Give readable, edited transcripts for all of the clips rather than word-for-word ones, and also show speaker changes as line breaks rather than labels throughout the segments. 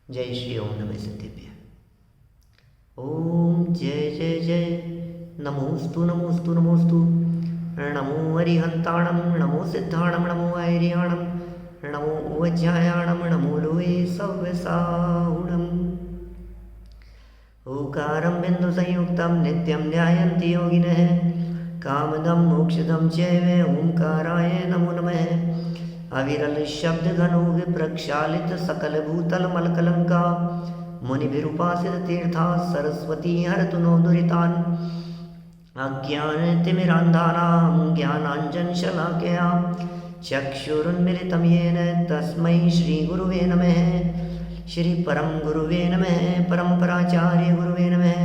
जय श्री ओम नमः सिद्धेभ्य। ओम जय जय जय नमोस्तु नमोस्तु नमोस्तु। नमो अरिहंताणं नमो सिद्धाणं नमो ऐर्याणं नमो उज्जायाणं नमो लोये सव्यसाहुणम्। ओकारं बिन्दुसंयुक्तं नित्यं ध्यायन्ति योगिनः कामदं मोक्षदं चैव ओंकाराय नमो नमः। अविरल शब्द घनो विप्रक्षालित सकल भूतल मलकलंका मुनिभिरुपासित तीर्था सरस्वती हरतु नो दुरितान्। अज्ञानतिमिरान्धानां ज्ञानाञ्जन शलाकया चक्षुरुन्मिलितं येन तस्मै श्रीगुरुवे नमः। श्री परम गुरुवे नमः। परम्पराचार्य गुरुवे नमः।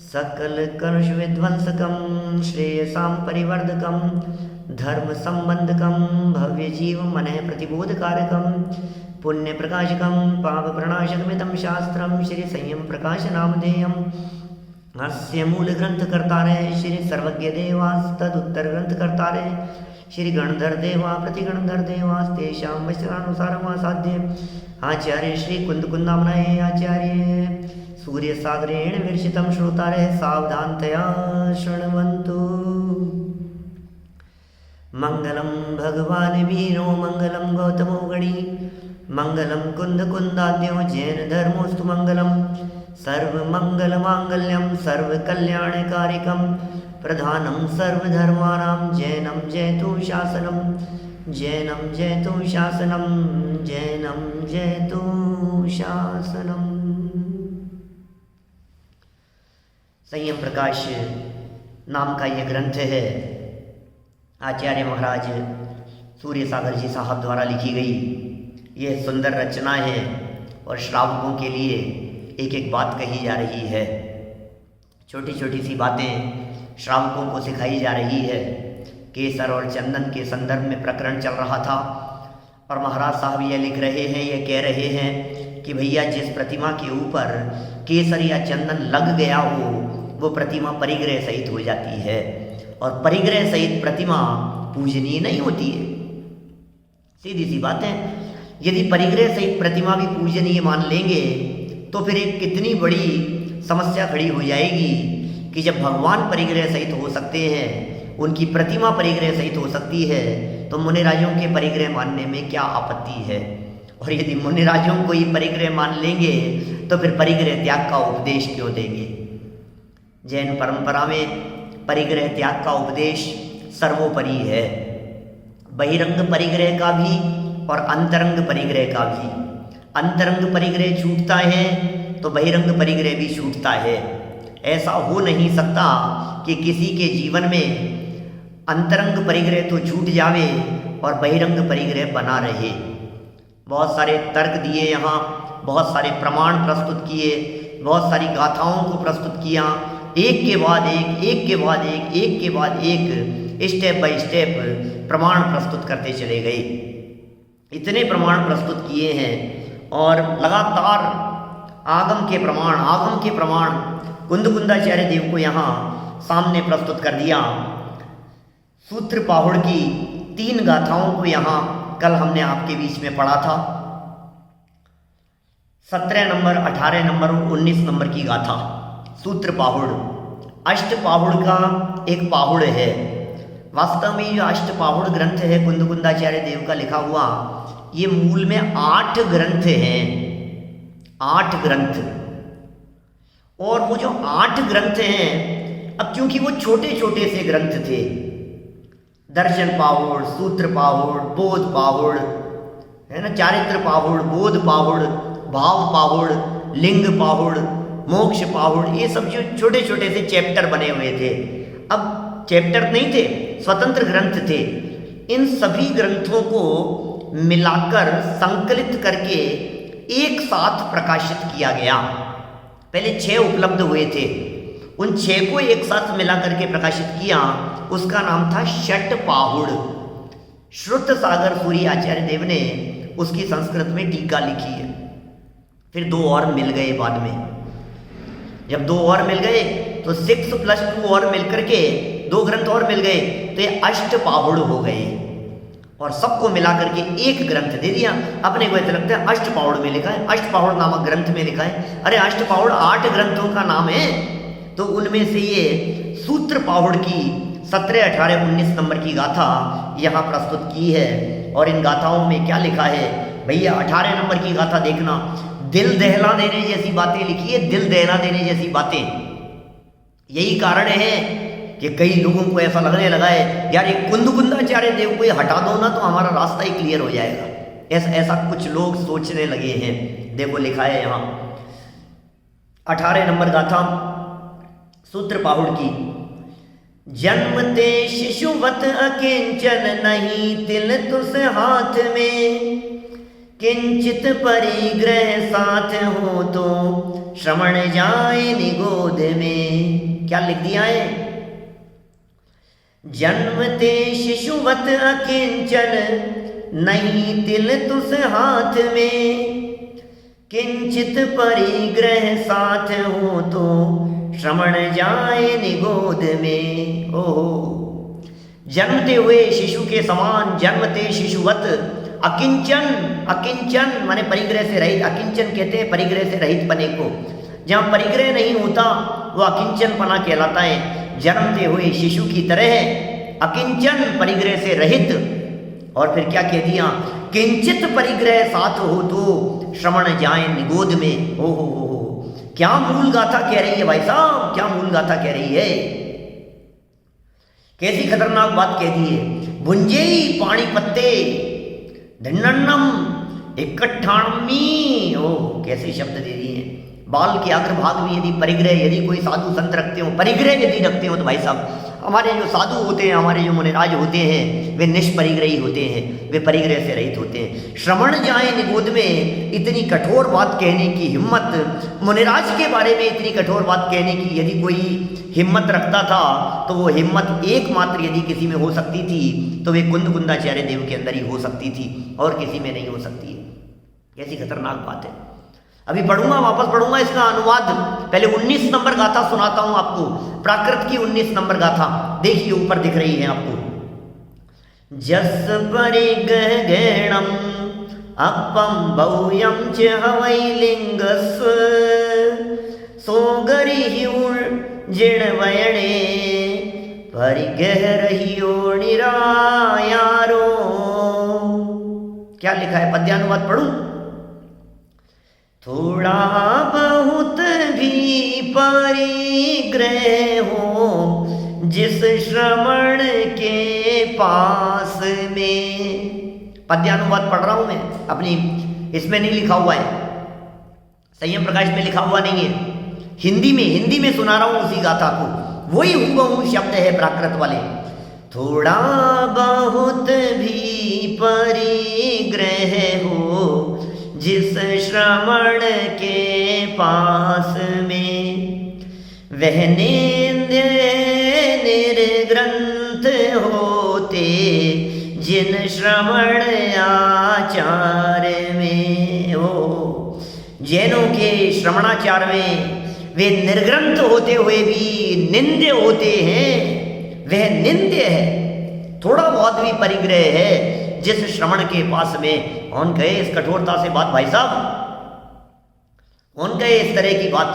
सकल कलुष विध्वंसकं श्रेयसां परिवर्धकं धर्म संबंधकं भव्य जीव मनः प्रतिबोधकारकं पुण्य प्रकाशकं पाप प्रणाशकमिदं शास्त्रं श्री संयम प्रकाश नामधेयम्। अस्य मूल ग्रंथकर्तारे श्री सर्वज्ञ देवास् तदुत्तर ग्रंथकर्तारे श्री गणधर देवा प्रतिगणधर देवास्तेषां वचनानुसारमासाद्य आचार्य श्री कुंदकुंदामनाय आचार्य सूर्य सागरेण विरचितं श्रोतारे सावधानतया शृण्वन्तु। मंगलम भगवान वीरो मंगलम गौतमो गणी मंगलम कुंद कुंदाद्यो जैन धर्मोस्तु मंगलम सर्व मंगल मांगल्यम सर्व कल्याणकारिकम प्रधानम सर्वधर्माणां जैनम जयतु शासनम जैनम जयतु शासनम जैनम जयतु शासनम। संयम प्रकाश नाम का यह ग्रंथ है आचार्य महाराज सूर्य सागर जी साहब द्वारा लिखी गई। यह सुंदर रचना है और श्रावकों के लिए एक एक बात कही जा रही है। छोटी छोटी सी बातें श्रावकों को सिखाई जा रही है। केसर और चंदन के संदर्भ में प्रकरण चल रहा था और महाराज साहब यह लिख रहे हैं, यह कह रहे हैं कि भैया जिस प्रतिमा के ऊपर केसर या चंदन लग गया हो वो प्रतिमा परिग्रह सहित हो जाती है और परिग्रह सहित प्रतिमा पूजनीय नहीं होती है। सीधी सी बात है। यदि परिग्रह सहित प्रतिमा भी पूजनीय मान लेंगे तो फिर एक कितनी बड़ी समस्या खड़ी हो जाएगी कि जब भगवान परिग्रह सहित हो सकते हैं, उनकी प्रतिमा परिग्रह सहित हो सकती है, तो मुनिराजों के परिग्रह मानने में क्या आपत्ति है। और यदि मुनिराजों को ही परिग्रह मान लेंगे तो फिर परिग्रह त्याग का उपदेश क्यों देंगे। जैन परंपरा में परिग्रह त्याग का उपदेश सर्वोपरि है। बहिरंग परिग्रह का भी और अंतरंग परिग्रह का भी। अंतरंग परिग्रह छूटता है तो बहिरंग परिग्रह भी छूटता है। ऐसा हो नहीं सकता कि किसी के जीवन में अंतरंग परिग्रह तो छूट जावे और बहिरंग परिग्रह बना रहे। बहुत सारे तर्क दिए यहाँ, बहुत सारे प्रमाण प्रस्तुत किए, बहुत सारी गाथाओं को प्रस्तुत किया, एक के बाद एक के बाद एक के बाद एक स्टेप बाय स्टेप प्रमाण प्रस्तुत करते चले गए। इतने प्रमाण प्रस्तुत किए हैं और लगातार आगम के प्रमाण कुंदकुंदाचार्य देव को यहाँ सामने प्रस्तुत कर दिया। सूत्र पाहुड़ की 3 गाथाओं को यहाँ कल हमने आपके बीच में पढ़ा था। 17 नंबर, 18 नंबर और 19 नंबर की गाथा सूत्र पाहुड़। अष्ट पाहुड़ का एक पाहुड़ है। वास्तव में जो अष्ट पाहुड़ ग्रंथ है कुंदकुंदाचार्य देव का लिखा हुआ, ये मूल में 8 ग्रंथ हैं। 8 ग्रंथ। और वो जो 8 ग्रंथ हैं, अब क्योंकि वो छोटे छोटे से ग्रंथ थे, दर्शन पाहुड़, सूत्र पाहुड़, बोध पाहुड़, है ना, चारित्र पाहुड़, बोध पाहुड़, भाव पाहुड़, लिंग पाहुड़, मोक्ष पाहुड़, ये सब जो छोटे छोटे से चैप्टर बने हुए थे। अब चैप्टर नहीं थे, स्वतंत्र ग्रंथ थे। इन सभी ग्रंथों को मिलाकर संकलित करके एक साथ प्रकाशित किया गया। पहले 6 उपलब्ध हुए थे, उन 6 को एक साथ मिला करके प्रकाशित किया। उसका नाम था षट पाहुड़। श्रुत सागर सूर्य आचार्य देव ने उसकी संस्कृत में टीका लिखी है। फिर 2 और मिल गए बाद में। जब 2 और मिल गए तो 6 + 2 और मिल करके 2 ग्रंथ और मिल गए तो ये अष्ट पाहुड़ हो गए। और सबको मिलाकर के एक ग्रंथ दे दिया। अपने को ऐसा लगता है अष्टपावड़ में लिखा है, अष्टपावड़ नामक ग्रंथ में लिखा है। अरे अष्टपावड़ 8 ग्रंथों का नाम है, तो उनमें से ये सूत्र पावड़ की 17, 18, 19 नंबर की गाथा यहाँ प्रस्तुत की है। और इन गाथाओं में क्या लिखा है भैया, 18 नंबर की गाथा देखना, दिल दहला देने जैसी बातें लिखी है, दिल दहला देने जैसी बातें। यही कारण है कि कई लोगों को ऐसा लगने लगा है यार ये कुंदकुंदाचार्य देव को ये हटा दो ना तो हमारा रास्ता ही क्लियर हो जाएगा। ऐसा कुछ लोग सोचने लगे हैं। देखो लिखा है यहाँ 18 नंबर गाथा सूत्र पाहुड़ की। जन्मते शिशुवत अकिंचन नहीं तिल तुस हाथ में, किंचित परिग्रह साथ हो तो श्रवण जाए निगोद में। क्या लिख दिया है, जन्मते शिशुवत अकिंचन नहीं तिल तुस हाथ में, किंचित परिग्रह साथ हो तो श्रवण जाए निगोद में। ओहो, जन्मते हुए शिशु के समान, जन्मते शिशुवत अकिंचन, अकिंचन माने परिग्रह से रहित, अकिंचन कहते हैं परिग्रह से रहित पने को। जहाँ परिग्रह नहीं होता वो अकिंचन पना कहलाता है। जन्मते हुए शिशु की तरह अकिंचन परिग्रह से रहित, और फिर क्या कह दिया, किंचित परिग्रह साथ हो तो श्रवण जाए निगोद में। हो क्या मूल गाथा कह रही है भाई साहब, क्या मूल गाथा कह रही है, कैसी खतरनाक बात कह दी है। भुंजेई पानी पत्ते ढन्नम इकट्ठामी, ओ कैसे शब्द दे दिए हैं। बाल के अग्रभाग में यदि परिग्रह, यदि कोई साधु संत रखते हो, परिग्रह यदि रखते हो तो भाई साहब हमारे जो साधु होते हैं, हमारे जो मुनिराज होते हैं वे निष्परिग्रही होते हैं, वे परिग्रह से रहित होते हैं। श्रवण जाए निगोद में, इतनी कठोर बात कहने की हिम्मत, मुनिराज के बारे में इतनी कठोर बात कहने की यदि कोई हिम्मत रखता था तो वो हिम्मत एकमात्र यदि किसी में हो सकती थी तो वे कुंदकुंदाचार्य देव के अंदर ही हो सकती थी और किसी में नहीं हो सकती है। कैसी खतरनाक बात है। अभी पढ़ूंगा, वापस पढ़ूंगा इसका अनुवाद। पहले 19 नंबर गाथा सुनाता हूं आपको, प्राकृत की 19 नंबर गाथा। देखिए ऊपर दिख रही है आपको। जस परिग्रह गैणम अपम बहुयम च हवै लिंगस, सोगरी हिउर जिण वयणे परिग्रह रहियो निरायारो। क्या लिखा है, पद्यानुवाद पढ़ूं। थोड़ा बहुत भी परिग्रह हो जिस श्रवण के पास में। पद्यानुवाद पढ़ रहा हूं मैं अपनी, इसमें नहीं लिखा हुआ है, संयम प्रकाश में लिखा हुआ नहीं है, हिंदी में सुना रहा हूं उसी गाथा को। वही हूबहू शब्द है प्राकृत वाले। थोड़ा बहुत भी परिग्रह हो जिस श्रवण के पास में, वह निंद्य निर्ग्रंथ होते जिन श्रवण आचार में। हो, जैनों के श्रवणाचार में वे निर्ग्रंथ होते हुए भी निंद्य होते हैं, वह निंद्य है। थोड़ा बहुत भी परिग्रह है जिस श्रवण के पास में। कौन कहे इस कठोरता से बात भाई साहब, कौन कहे इस तरह की बात।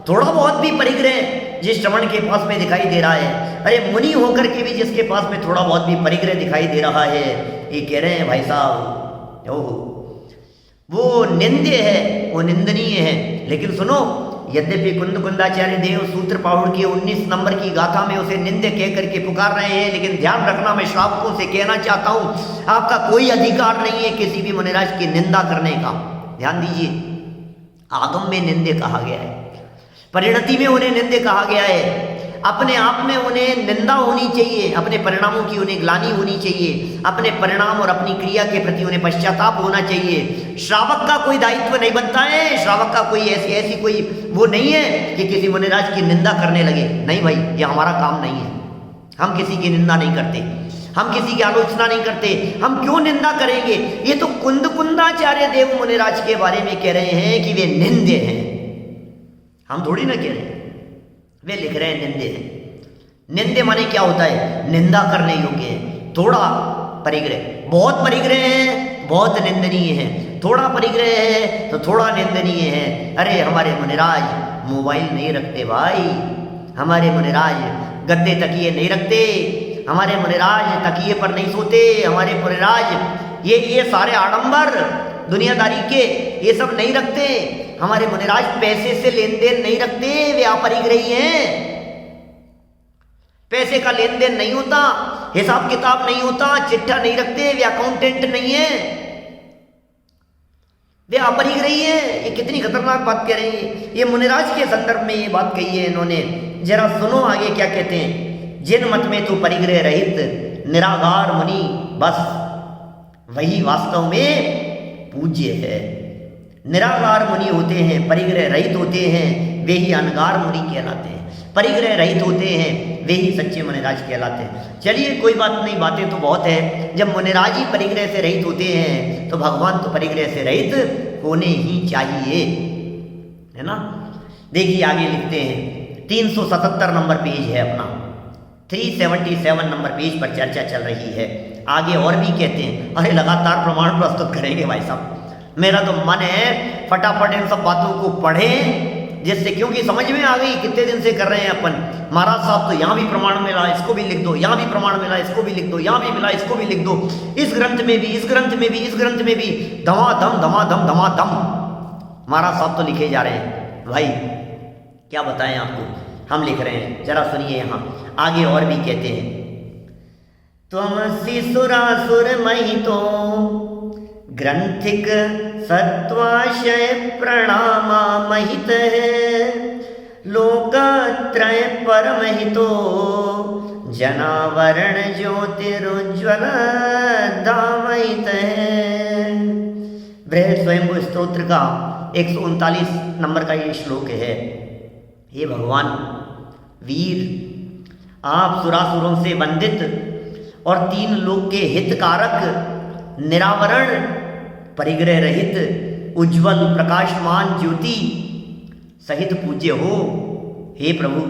थोड़ा बहुत भी परिग्रह जिस श्रवण के पास में दिखाई दे रहा है, अरे मुनि होकर के भी जिसके पास में थोड़ा बहुत भी परिग्रह दिखाई दे रहा है, ये कह रहे हैं भाई साहब ओहो वो निंद्य है, वो निंदनीय है। लेकिन सुनो, यद्यपि कुंदकुंदाचार्य देव सूत्र पाहुड़ की 19 नंबर की गाथा में उसे निंद्य कह करके पुकार रहे हैं, लेकिन ध्यान रखना, मैं श्रावकों से कहना चाहता हूं आपका कोई अधिकार नहीं है किसी भी मुनिराज की निंदा करने का। ध्यान दीजिए, आगम में निंद्य कहा गया है, परिणति में उन्हें निंद्य कहा गया है, अपने आप में उन्हें निंदा होनी चाहिए, अपने परिणामों की उन्हें ग्लानि होनी चाहिए, अपने परिणाम और अपनी क्रिया के प्रति उन्हें पश्चाताप होना चाहिए। श्रावक का कोई दायित्व नहीं बनता है, श्रावक का कोई ऐसी कोई वो नहीं है कि किसी मुनिराज की निंदा करने लगे। नहीं भाई, ये हमारा काम नहीं है, हम किसी की निंदा नहीं करते, हम किसी की आलोचना नहीं करते। हम क्यों निंदा करेंगे? ये तो कुंदकुंदाचार्य देव मुनिराज के बारे में कह रहे हैं कि वे निंद्य हैं, हम थोड़ी ना कह रहे हैं, वे लिख रहे हैं निंदे हैं। निंदे माने क्या होता है? निंदा करने योग्य है। थोड़ा परिग्रह, बहुत परिग्रह है, बहुत निंदनीय है, थोड़ा परिग्रह है तो थोड़ा निंदनीय है। अरे हमारे मुनिराज मोबाइल नहीं रखते भाई, हमारे मुनिराज गद्दे तकिए नहीं रखते, हमारे मुनिराज तकिए पर नहीं सोते, हमारे मुनिराज ये सारे आडंबर दुनियादारी के ये सब नहीं रखते, हमारे मुनिराज पैसे से लेन देन नहीं रखते, वे अपरिग्रही हैं। पैसे का लेन देन नहीं होता, हिसाब किताब नहीं होता, चिट्ठा नहीं रखते, वे अकाउंटेंट नहीं है, वे अपरिग्रही है। ये कितनी खतरनाक बात कह रहे हैं, ये मुनिराज के संदर्भ में ये बात कही है इन्होंने। जरा सुनो आगे क्या कहते हैं। जिन मत में तू परिग्रह रहित निराकार मुनि बस वही वास्तव में पूज्य है। निराकार मुनि होते हैं, परिग्रह रहित होते हैं, वे ही अनगार मुनि कहलाते हैं। परिग्रह रहित होते हैं वे ही सच्चे मुनिराज कहलाते हैं। चलिए कोई बात नहीं, बातें तो बहुत है। जब मुनिराज ही परिग्रह से रहित होते हैं तो भगवान तो परिग्रह से रहित होने ही चाहिए, है ना। देखिए आगे लिखते हैं, 377 नंबर पेज है अपना, 377 नंबर पेज पर चर्चा चल रही है। आगे और भी कहते हैं। अरे लगातार प्रमाण प्रस्तुत करेंगे भाई साहब, मेरा तो मन है फटाफट इन सब बातों को पढ़ें, जिससे क्योंकि समझ में आ गई कितने दिन से कर रहे हैं अपन। महाराज साहब तो यहाँ भी प्रमाण मिला, इसको भी लिख दो, यहाँ भी प्रमाण मिला, इसको भी लिख दो, यहाँ भी मिला, इसको भी लिख दो, इस ग्रंथ में भी, इस ग्रंथ में भी, इस ग्रंथ में भी, धमाधम धमाधम धमाधम महाराज साहब तो लिखे जा रहे हैं। भाई क्या बताएं आपको, हम लिख रहे हैं, जरा सुनिए। यहाँ आगे और भी कहते हैं, त्वमसि सुरासुर महितो ग्रंथिक सत्वाशय प्रणामा महित है, लोकत्रय परमहितो जनावरण ज्योतिरुज्ज्वल धामहित है। बृहद स्वयंभू स्तोत्र का 139 नंबर का ये श्लोक है। हे भगवान वीर, आप सुरासुरों से वंदित और 3 लोक के हितकारक, निरावरण, परिग्रह रहित, उज्ज्वल प्रकाशमान ज्योति सहित पूज्य हो। हे प्रभु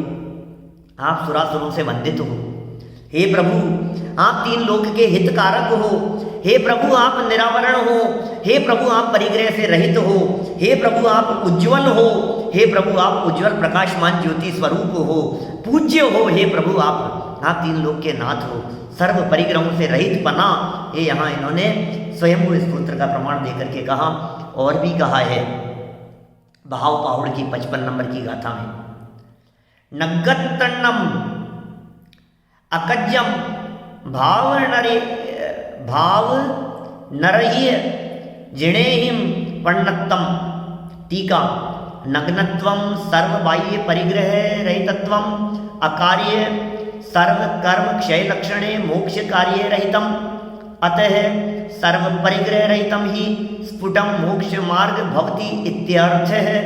आप सुरासुरों से वंदित हो, हे प्रभु आप 3 लोक के हितकारक हो, हे प्रभु आप निरावरण हो, हे प्रभु आप परिग्रह से रहित हो, हे प्रभु आप उज्ज्वल हो, हे प्रभु आप उज्ज्वल प्रकाशमान ज्योति स्वरूप हो, पूज्य हो, हे प्रभु आप 3 लोक के नाथ हो, सर्व परिग्रहों से रहित बना। ये यहाँ इन्होंने स्वयंभू स्तोत्र का प्रमाण देकर के कहा। और भी कहा है भाव पाहुड़ की 55 नंबर की गाथा में, नगत्तन्नम अकज्जम भाव नरहिय जिणेहिम पण्णत्तम। टीका, नग्नत्वम सर्वबाह्य परिग्रह रहितत्वम अकार्य सर्व कर्म क्षय लक्षणे मोक्ष कार्य रहितम, अतः सर्व परिग्रह रहितम ही स्फुटम मोक्ष मार्ग भवति इत्यर्थ है।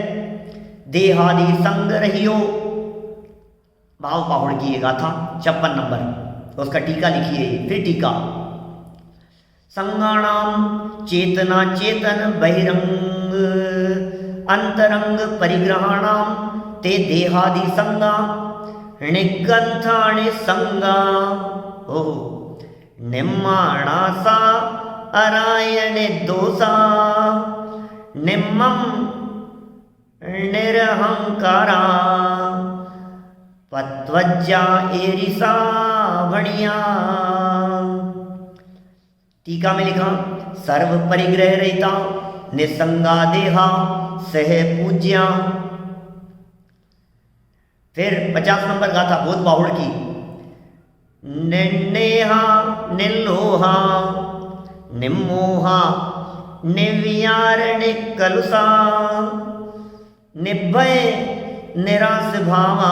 देहादि संग रहियो। भाव पाहुड़ की ये गाथा 56 नंबर, उसका टीका लिखिए। फिर टीका, संगाणाम चेतना चेतन बहिरंग अंतरंग परिग्रहाणाम ते देहादि संगा निगंथाणि संगा। ओह, निम्माणासा अरायणे दोषा निम्मम निरहंकारा पत्वज्जा एरिसा भणिया। टीका में लिखा, सर्व परिग्रह रहिता निसंगा देहा सह पूज्या। फिर 50 नंबर गाथा बोध बाहुड़ की, निन्नेहा निल्लोहा निम्मोहा निव्यार निकलुसा निभय निरास भावा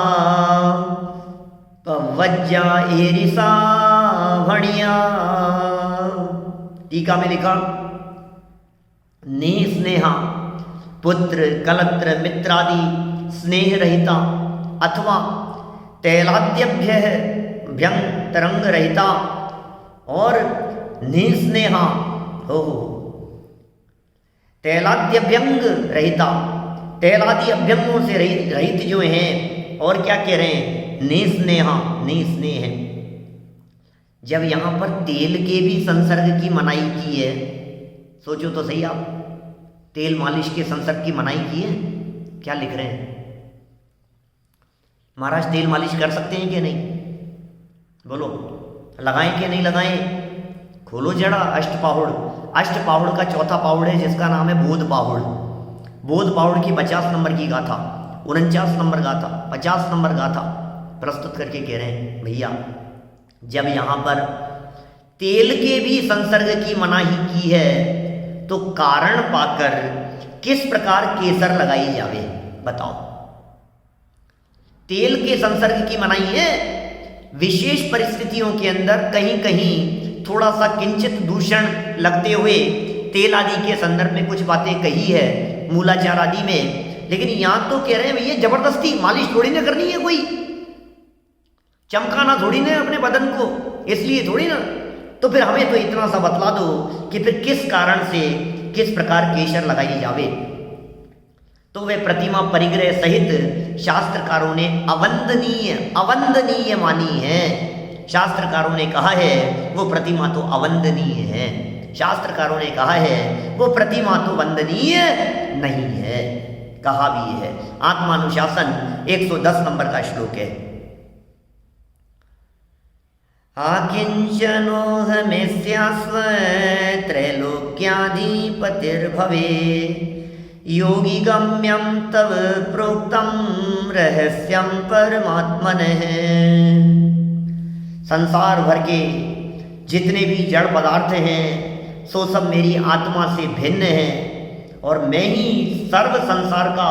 पवज्जा एरिसा भणिया। टीका में लिखा, निस्नेहा पुत्र कलत्र मित्रादि स्नेह रहिता अथवा तैलाद्यभ्य व्यंग तरंग रहिता और निस्नेहा हो तैलाद्य व्यंग रहिता, तैलादि अभ्यंगों से रहित जो हैं। और क्या कह रहे हैं, निस्नेहा निस्नेह जब यहाँ पर तेल के भी संसर्ग की मनाही की है, सोचो तो सही आप, तेल मालिश के संसर्ग की मनाही की है, क्या लिख रहे हैं महाराज? तेल मालिश कर सकते हैं कि नहीं? बोलो, लगाएं कि नहीं लगाएं? खोलो जड़ा अष्टपाहुड़। अष्टपाहुड़ का चौथा पाहुड़ है जिसका नाम है बोध पाहुड़। बोध पाहुड़ की 50 नंबर की गाथा, 49 नंबर गाथा, 50 नंबर गाथा प्रस्तुत करके कह रहे हैं भैया, जब यहाँ पर तेल के भी संसर्ग की मनाही की है तो कारण पाकर किस प्रकार केसर लगाई जावे? बताओ। तेल के संसर्ग की मनाही है, विशेष परिस्थितियों के अंदर कहीं कहीं थोड़ा सा किंचित दूषण लगते हुए तेल आदि के संदर्भ में कुछ बातें कही है मूलाचार आदि में, लेकिन यहां तो कह रहे हैं भैया जबरदस्ती मालिश थोड़ी ना करनी है, कोई चमकाना थोड़ी ना अपने बदन को, इसलिए थोड़ी ना। तो फिर हमें तो इतना सा बतला दो कि फिर किस कारण से किस प्रकार केसर लगाई जावे। तो वे प्रतिमा परिग्रह सहित शास्त्रकारों ने अवंदनीय मानी है। शास्त्रकारों ने कहा है वो प्रतिमा तो अवंदनीय है, शास्त्रकारों ने कहा है वो प्रतिमा तो वंदनीय नहीं है, कहा भी है। आत्मानुशासन 110 नंबर का श्लोक है। आकिंचनोहमेस्यास्व त्रैलोक्याधिपतिर्भवे योगी गम्यम तव प्रोक्तम रहस्यम परमात्मनः। संसार भर के जितने भी जड़ पदार्थ हैं सो सब मेरी आत्मा से भिन्न हैं और मैं ही सर्व संसार का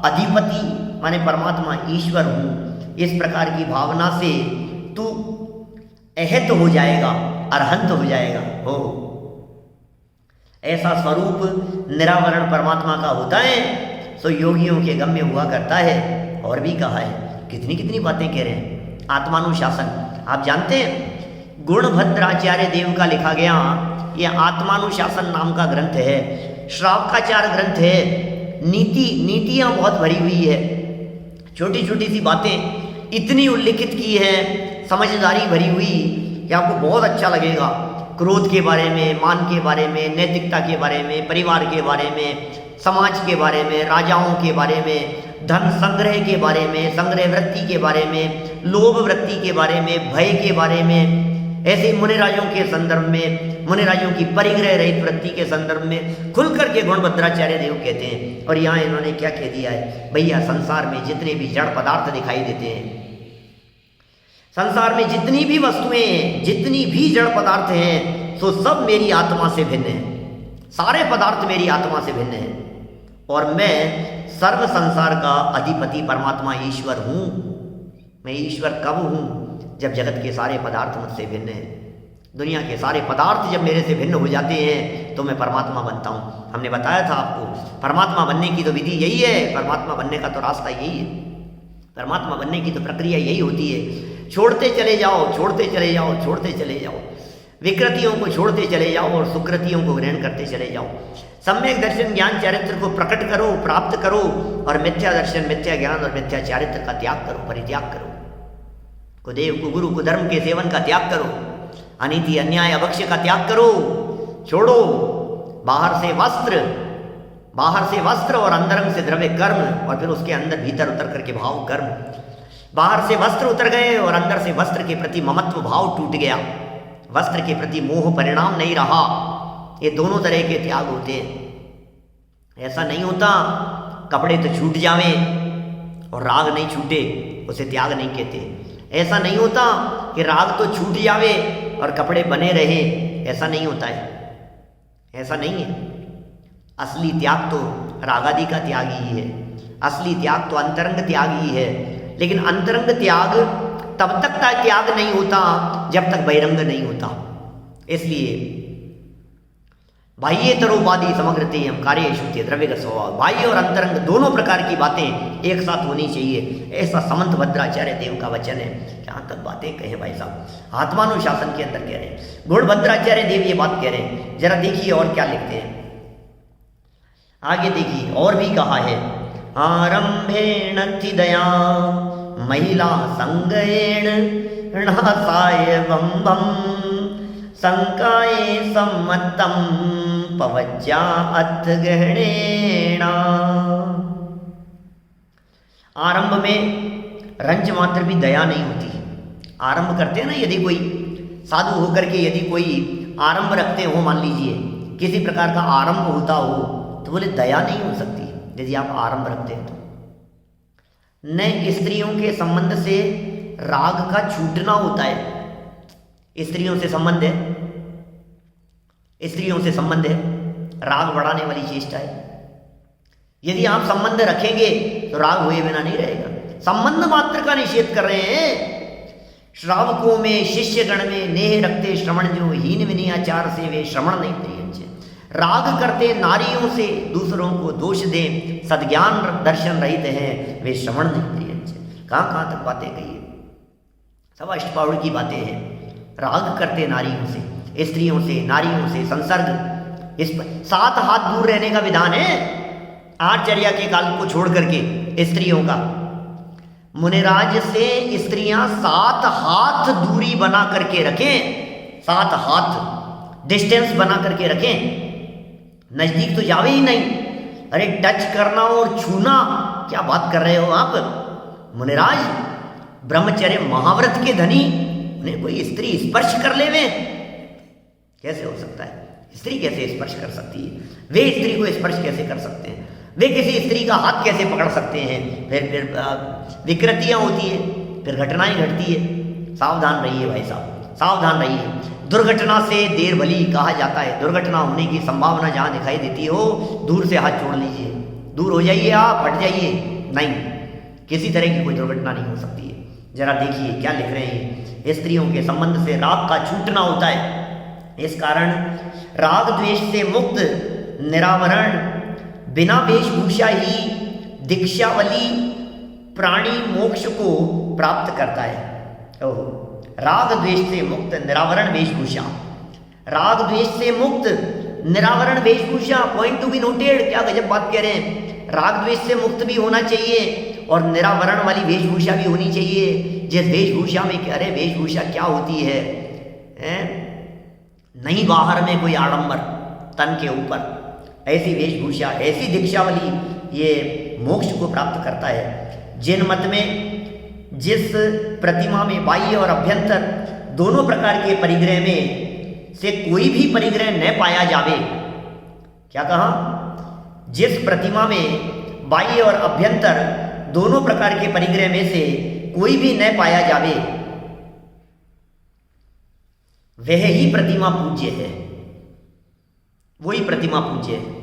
अधिपति माने परमात्मा ईश्वर हूँ। इस प्रकार की भावना से तू अहत हो जाएगा, अरहंत हो जाएगा। हो ऐसा स्वरूप निरावरण परमात्मा का होता है सो योगियों के गम्य हुआ करता है। और भी कहा है, कितनी कितनी बातें कह रहे हैं। आत्मानुशासन आप जानते हैं, गुणभद्राचार्य देव का लिखा गया यह आत्मानुशासन नाम का ग्रंथ है, श्रावकाचार ग्रंथ है। नीतियाँ बहुत भरी हुई है, छोटी छोटी सी बातें इतनी उल्लिखित की है, समझदारी भरी हुई कि आपको बहुत अच्छा लगेगा। क्रोध के बारे में, मान के बारे में, नैतिकता के बारे में, परिवार के बारे में, समाज के बारे में, राजाओं के बारे में, धन संग्रह के बारे में, संग्रह वृत्ति के बारे में, लोभ वृत्ति के बारे में, भय के बारे में, ऐसे मुनिराजों के संदर्भ में, मुनिराजों की परिग्रह रहित वृत्ति के संदर्भ में खुल करके गुणभद्राचार्य देव कहते हैं। और यहाँ इन्होंने क्या कह दिया है भैया, संसार में जितने भी जड़ पदार्थ दिखाई देते हैं, संसार में जितनी भी वस्तुएं हैं, जितनी भी जड़ पदार्थ हैं, सो सब मेरी आत्मा से भिन्न है। सारे पदार्थ मेरी आत्मा से भिन्न है और मैं सर्व संसार का अधिपति परमात्मा ईश्वर हूँ। मैं ईश्वर कब हूँ? जब जगत के सारे पदार्थ मुझसे भिन्न हैं। दुनिया के सारे पदार्थ जब मेरे से भिन्न हो जाते हैं तो मैं परमात्मा बनता हूँ। हमने बताया था आपको, परमात्मा बनने की तो विधि यही है, परमात्मा बनने का तो रास्ता यही है, परमात्मा बनने की तो प्रक्रिया यही होती है। छोड़ते चले जाओ, छोड़ते चले जाओ, छोड़ते चले जाओ, विकृतियों को छोड़ते चले जाओ और सुकृतियों को ग्रहण करते चले जाओ। सम्यक दर्शन ज्ञान चारित्र को प्रकट करो, प्राप्त करो और मिथ्या दर्शन, मिथ्या ज्ञान और मिथ्या चारित्र का त्याग करो, परित्याग करो। कुदेव कुगुरु कुधर्म के सेवन का त्याग करो, अनीति अन्याय अभक्ष्य का त्याग करो, छोड़ो। बाहर से वस्त्र और अंदरंग से द्रव्य कर्म और फिर उसके अंदर भीतर उतर करके भाव कर्म। बाहर से वस्त्र उतर गए और अंदर से वस्त्र के प्रति ममत्व भाव टूट गया, वस्त्र के प्रति मोह परिणाम नहीं रहा। ये दोनों तरह के त्याग होते हैं। ऐसा नहीं होता कपड़े तो छूट जावे और राग नहीं छूटे, उसे त्याग नहीं कहते। ऐसा नहीं होता कि राग तो छूट जावे और कपड़े बने रहे, ऐसा नहीं होता है, ऐसा नहीं है। असली त्याग तो रागादि का त्याग ही है, असली त्याग तो अंतरंग त्याग ही है। लेकिन अंतरंग त्याग तब तक त्याग नहीं होता जब तक बहिरंग नहीं होता। इसलिए बाह्य तरोपाधि समग्रते हम कार्य शुद्धि द्रव्य का स्वभाव, बाह्य और अंतरंग दोनों प्रकार की बातें एक साथ होनी चाहिए। ऐसा समंत भद्राचार्य देव का वचन है। जहाँ तक बातें कहे भाई साहब, आत्मानुशासन के अंदर कह रहे हैं, गुणभद्राचार्य देव ये बात कह रहे हैं। जरा देखिए और क्या लिखते हैं, आगे देखिए और भी कहा है। आरंभेण दया महिला संगेण नासाय बम बम संकाय सम्मतम पवज्जा अथ गहणेना। आरंभ में रंच मात्र भी दया नहीं होती। आरंभ करते हैं ना, यदि कोई साधु होकर के यदि कोई आरंभ रखते हो, मान लीजिए किसी प्रकार का आरंभ होता हो, तो बोले दया नहीं हो सकती यदि आप आरंभ रखते हैं तो। न स्त्रियों के संबंध से राग का छूटना होता है। स्त्रियों से संबंध है, स्त्रियों से संबंध है, राग बढ़ाने वाली चेष्टा है। यदि आप संबंध रखेंगे तो राग हुए बिना नहीं रहेगा। संबंध मात्र का निषेध कर रहे हैं। श्रावकों में शिष्य गण में नेह रखते श्रवण जो हीन विनयाचार से वे श्रवण नहीं प्रियंच। राग करते नारियों से दूसरों को दोष दें, सद्ज्ञान दर्शन रहित हैं वे श्रवण नहीं प्रियंच। कहाँ कहाँ तक बातें कही है, सब अष्टपावड़ की बातें हैं। राग करते नारियों से, स्त्रियों से, नारियों से संसर्ग, इस पर 7 हाथ दूर रहने का विधान है। आठचर्या के काल को छोड़ करके स्त्रियों का। मुनिराज से स्त्रियां 7 हाथ दूरी बना करके रखें, 7 हाथ डिस्टेंस बना करके रखें। नजदीक तो जावे ही नहीं। अरे टच करना और छूना, क्या बात कर रहे हो आप मुनिराज? ब्रह्मचर्य महाव्रत के धनी, उन्हें कोई स्त्री स्पर्श कर लेवे, कैसे हो सकता है? स्त्री कैसे स्पर्श कर सकती है? वे स्त्री को स्पर्श कैसे कर सकते हैं? वे किसी स्त्री का हाथ कैसे पकड़ सकते हैं? फिर विकृतियां होती है, फिर घटनाएं घटती है। सावधान रहिए भाई साहब, सावधान रहिए। दुर्घटना से देर भली कहा जाता है। दुर्घटना होने की संभावना जहां दिखाई देती हो, दूर से हाथ छोड़ लीजिए, दूर हो जाइए, आप हट जाइए। नहीं, किसी तरह की कोई दुर्घटना नहीं हो सकती है। जरा देखिए क्या लिख रहे हैं। स्त्रियों के संबंध से राग का छूटना होता है। इस कारण राग द्वेष से मुक्त निरावरण बिना वेशभूषा ही दीक्षावली प्राणी मोक्ष को प्राप्त करता है। ओह, राग द्वेष से मुक्त निरावरण वेशभूषा, राग द्वेष से मुक्त निरावरण वेशभूषा, पॉइंट टू बी नोटेड। क्या गजब बात कह रहे हैं। राग द्वेष से मुक्त भी होना चाहिए और निरावरण वाली वेशभूषा भी होनी चाहिए। जिस वेशभूषा में, अरे वेशभूषा क्या होती है? नहीं बाहर में कोई आडंबर तन के ऊपर, ऐसी वेशभूषा, ऐसी दीक्षावली ये मोक्ष को प्राप्त करता है। जिन मत में जिस प्रतिमा में बाह्य और अभ्यंतर दोनों प्रकार के परिग्रह में से कोई भी परिग्रह न पाया जावे, क्या कहा? जिस प्रतिमा में बाह्य और अभ्यंतर दोनों प्रकार के परिग्रह में से कोई भी न पाया जावे, वह ही प्रतिमा पूज्य है, वही प्रतिमा पूज्य है।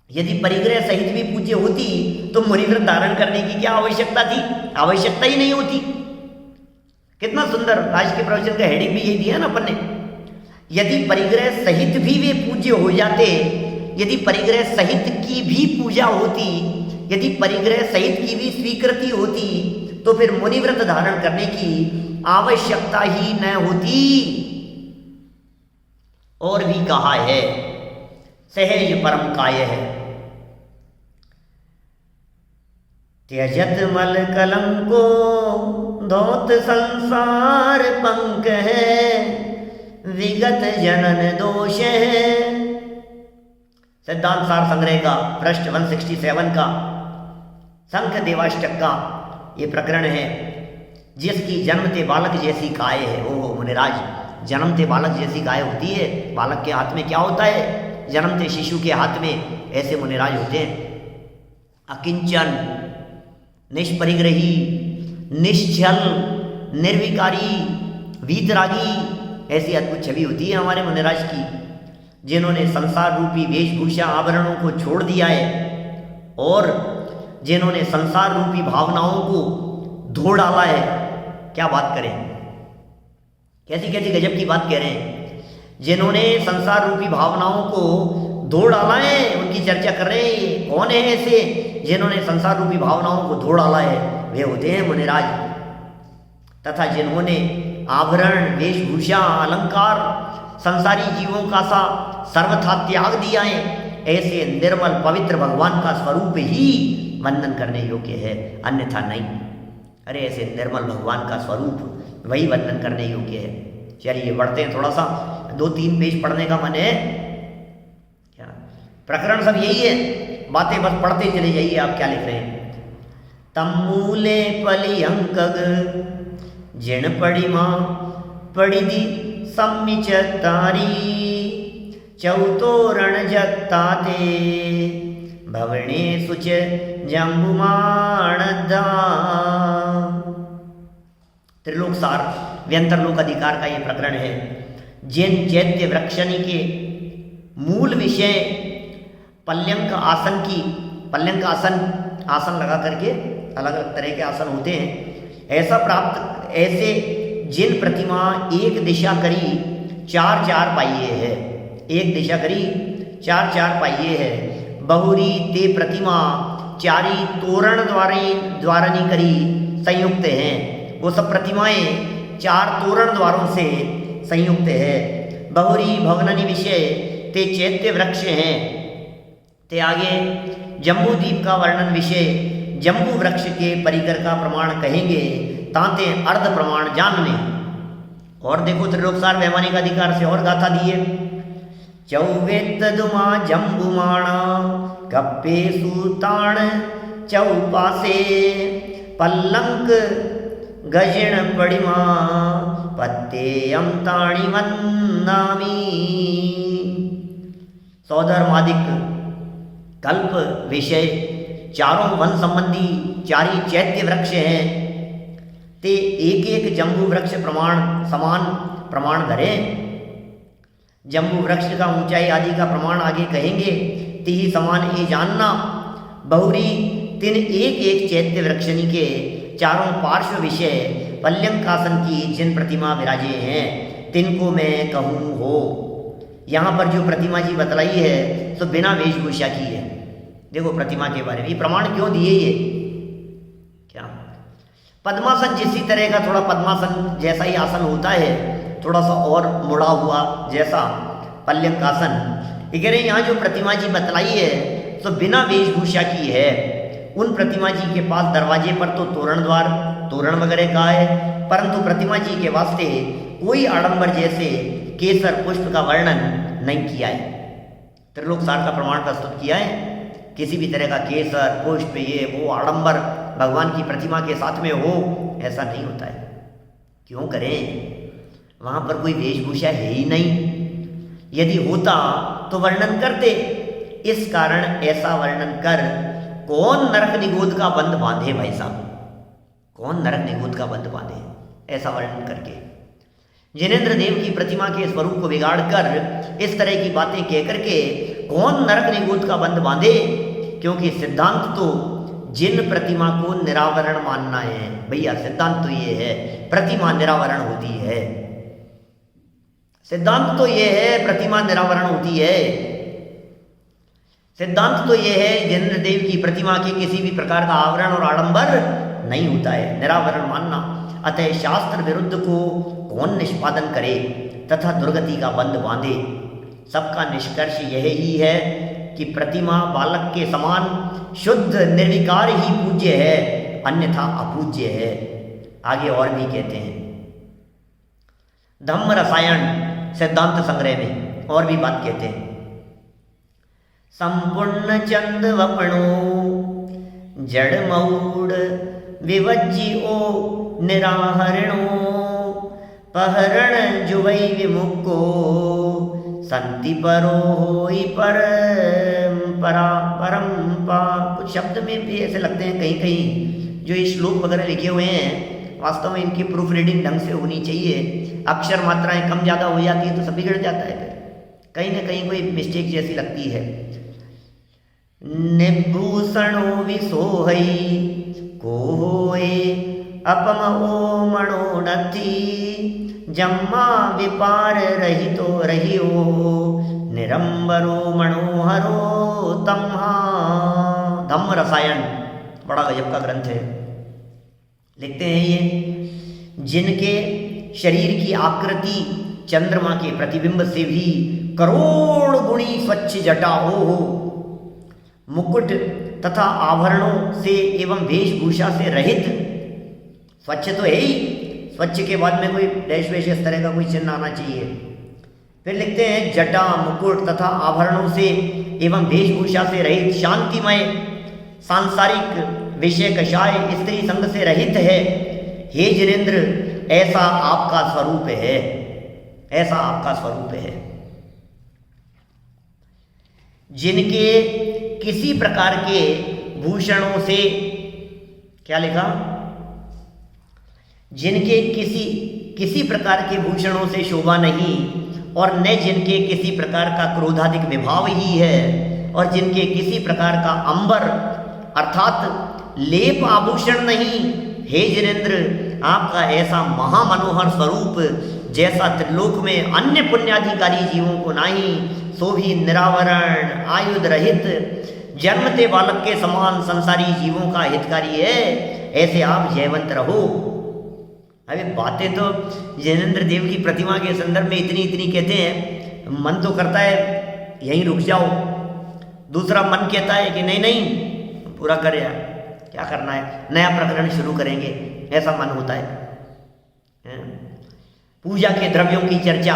यदि परिग्रह सहित भी पूज्य होती तो मुनिव्रत धारण करने की क्या आवश्यकता थी? आवश्यकता ही नहीं होती। कितना सुंदर आज के प्रवचन का हेडिंग भी यही दिया ना अपन ने। यदि परिग्रह सहित भी वे पूज्य हो जाते, यदि परिग्रह सहित की भी पूजा होती, यदि परिग्रह सहित की भी स्वीकृति होती, तो फिर मुनिव्रत धारण करने की आवश्यकता ही न होती। और भी कहा है, सहज परम काय है, त्यजत मल कलंको धोत संसार पंक है, विगत जनन दोष है। सिद्धांत सार संग्रह का पृष्ठ 167 का संख देवाष्टक का ये प्रकरण है। जिसकी जन्मते बालक जैसी काय है। ओहो मुनिराज, जन्मते बालक जैसी गाय होती है। बालक के हाथ में क्या होता है? जन्मते शिशु के हाथ में ऐसे मुनिराज होते हैं। अकिंचन, निष्परिग्रही, निश्चल, निर्विकारी, वीतरागी, ऐसी अद्भुत छवि होती है हमारे मुनिराज की, जिन्होंने संसार रूपी वेशभूषा आभरणों को छोड़ दिया है और जिन्होंने संसार रूपी भावनाओं को धो डाला है। क्या बात करें, कैसी कैसी गजब की बात कह रहे हैं। जिन्होंने संसार रूपी भावनाओं को धो डाला है, उनकी चर्चा कर रहे हैं। कौन है ऐसे जिन्होंने संसार रूपी भावनाओं को धो डाला है? वे होते हैं मुनिराज। तथा जिन्होंने आभरण, वेशभूषा, अलंकार, संसारी जीवों का सा सर्वथा त्याग दिया है, ऐसे निर्मल पवित्र भगवान का स्वरूप ही वंदन करने योग्य है, अन्यथा नहीं। अरे ऐसे निर्मल भगवान का स्वरूप वही वर्णन करने योग्य है। चलिए बढ़ते हैं, थोड़ा सा 2-3 पेज पढ़ने का मन है क्या? प्रकरण सब यही है, बातें बस पढ़ते चले जाइए आप क्या लिख रहे हैं। तमूले पलियंकग जिण पड़िमा पड़िदी सम्मिच तारी चौतोरण जत्ताते भवने सुच जम्बुमाणदा। त्रिलोक सार व्यंतरलोक अधिकार का ये प्रकरण है। जिन चैत्य वृक्षनि के मूल विषय पल्यंक आसन की, पल्यंक आसन लगा करके अलग अलग तरह के आसन होते हैं, ऐसे जिन प्रतिमा एक दिशा करी 4-4 पाइये है, एक दिशा करी 4-4 पाइये है। बहुरी ते प्रतिमा चारी तोरण द्वारनी करी संयुक्त हैं। वो सब प्रतिमाएं 4 तोरण द्वारों से संयुक्त है। बहुरी भवननि विषय ते चैत्य वृक्ष हैं। ते आगे जम्बू द्वीप का वर्णन विषय जम्बू वृक्ष के परिकर का प्रमाण कहेंगे, तांते अर्ध प्रमाण जानने। और देखो त्रिलोकसार वैमानिक अधिकार से और गाथा दिए। चौवेत दुमा जम्बुमाणा कप्पे सूताण चौपासे पल्लंक गजिण पड़िमा पत्तेयम ताणी वन्नामी। सौधर्मादिक कल्प विषय चारों वन संबंधी 4 चैत्य वृक्ष हैं। ते एक एक जम्बू वृक्ष प्रमाण समान प्रमाण धरे। जम्बू वृक्ष का ऊंचाई आदि का प्रमाण आगे कहेंगे। तिहि समान ये जानना। बहुरी तिन एक एक चैत्य वृक्षनि के चारों पार्श्व विषय पल्यंकासन की जिन प्रतिमा विराजे हैं, तिनको मैं कहूँ हो। यहाँ पर जो प्रतिमा जी बतलाई है तो बिना वेशभूषा की है। देखो प्रतिमा के बारे में ये प्रमाण क्यों दिए, ये क्या पद्मासन जिसी तरह का थोड़ा पद्मासन जैसा ही आसन होता है, थोड़ा सा और मुड़ा हुआ जैसा पल्यंकासन। ये कह रहे हैं यहाँ जो प्रतिमा जी बतलाई है तो बिना वेशभूषा की है। उन प्रतिमा जी के पास दरवाजे पर तो तोरण वगैरह का है, परंतु प्रतिमा जी के वास्ते कोई आडंबर जैसे केसर पुष्प का वर्णन नहीं किया है। त्रिलोकसार का प्रमाण प्रस्तुत किया है। किसी भी तरह का केसर पुष्प ये वो आडंबर भगवान की प्रतिमा के साथ में हो, ऐसा नहीं होता है। क्यों करें, वहाँ पर कोई वेशभूषा है ही नहीं। यदि होता तो वर्णन करते। इस कारण ऐसा वर्णन कर कौन नरक निगोद का बंध बांधे भाई साहब, कौन नरक निगोद का बंध बांधे ऐसा वर्णन करके। जिनेंद्र देव की प्रतिमा के स्वरूप को बिगाड़ कर इस तरह की बातें कह करके कौन नरक निगोद का बंध बांधे, क्योंकि सिद्धांत तो जिन प्रतिमा को निरावरण मानना है। भैया सिद्धांत तो ये है प्रतिमा निरावरण होती है, सिद्धांत तो ये है प्रतिमा निरावरण होती है। सिद्धांत तो ये है जिनेंद्र देव की प्रतिमा के किसी भी प्रकार का आवरण और आडंबर नहीं होता है, निरावरण मानना। अतः शास्त्र विरुद्ध को कौन निष्पादन करे तथा दुर्गति का बंध बांधे। सबका निष्कर्ष यह ही है कि प्रतिमा बालक के समान शुद्ध निर्विकार ही पूज्य है, अन्यथा अपूज्य है। आगे और भी कहते हैं धम्म रसायन सिद्धांत संग्रह में और भी बात कहते हैं। संपूर्ण चंद वपणो जड़ मऊड विवज्जी ओ निराहरणो पहरण जुवई विमुक्को संति परो होई परंपा। कुछ शब्द में भी ऐसे लगते हैं कहीं कहीं जो ये श्लोक वगैरह लिखे हुए हैं, वास्तव में इनकी प्रूफ रीडिंग ढंग से होनी चाहिए। अक्षर मात्राएं कम ज़्यादा हो जाती है तो सब बिगड़ जाता है, फिर कहीं ना कहीं कोई मिस्टेक जैसी लगती है। निभूषणो विसोहई को होए अपम ओ मणो नथी जम्मा विपार रहितो रहियो निरंबरो मनोहरो तम्हा। धम्म रसायन बड़ा गजब का ग्रंथ है। लिखते हैं ये जिनके शरीर की आकृति चंद्रमा के प्रतिबिंब से भी करोड़ गुणी स्वच्छ जटा हो, मुकुट तथा आभरणों से एवं वेशभूषा से रहित स्वच्छ तो है ही, स्वच्छ के बाद में कोई डैश वैश इस तरह का कोई चिन्ह आना चाहिए। फिर लिखते हैं जटा मुकुट तथा आभरणों से एवं वेशभूषा से रहित, शांतिमय, सांसारिक विषय कषाय, स्त्री संग से रहित है। हे जिनेंद्र, ऐसा आपका स्वरूप है, ऐसा आपका स्वरूप है। जिनके किसी प्रकार के भूषणों से, क्या लिखा, जिनके किसी प्रकार के भूषणों से शोभा नहीं, और न जिनके किसी प्रकार का क्रोधाधिक विभाव ही है, और जिनके किसी प्रकार का अंबर अर्थात लेप आभूषण नहीं। हे जिनेंद्र, आपका ऐसा महामनोहर स्वरूप जैसा त्रिलोक में अन्य पुण्याधिकारी जीवों को नहीं, सो भी निरावरण, आयुध रहित, जन्मते बालक के समान संसारी जीवों का हितकारी है। ऐसे आप जयवंत रहो। अभी बातें तो जिनेंद्र देव की प्रतिमा के संदर्भ में इतनी इतनी कहते हैं, मन तो करता है यहीं रुक जाओ, दूसरा मन कहता है कि नहीं नहीं पूरा कर यार, क्या करना है, नया प्रकरण शुरू करेंगे, ऐसा मन होता है। पूजा के द्रव्यों की चर्चा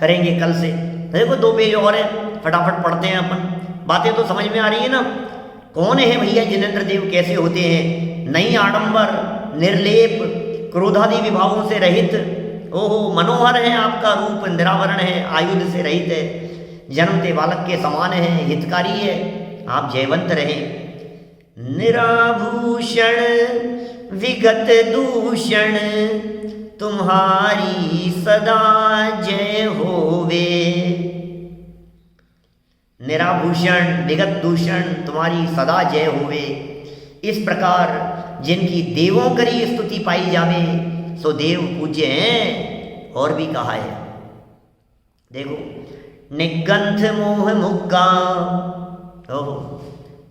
करेंगे कल से। देखो 2 पेज और है, फटाफट पढ़ते हैं अपन। बातें तो समझ में आ रही है ना। कौन है भैया जिनेंद्र देव, कैसे होते हैं? नहीं आडंबर, निर्लेप, क्रोधादि विभावों से रहित। ओहो, मनोहर है आपका रूप, निरावरण है, आयुध से रहित है, जन्मते बालक के समान है, हितकारी है, आप जयवंत रहे। निराभूषण विगत दूषण, तुम्हारी सदा जय होवे। निराभूषण विगत दूषण, तुम्हारी सदा जय होवे। इस प्रकार जिनकी देवों करी स्तुति पाई जावे, सो देव पूज्य हैं। और भी कहा है, देखो, निग्रंथ मोह मुक्का। ओहो,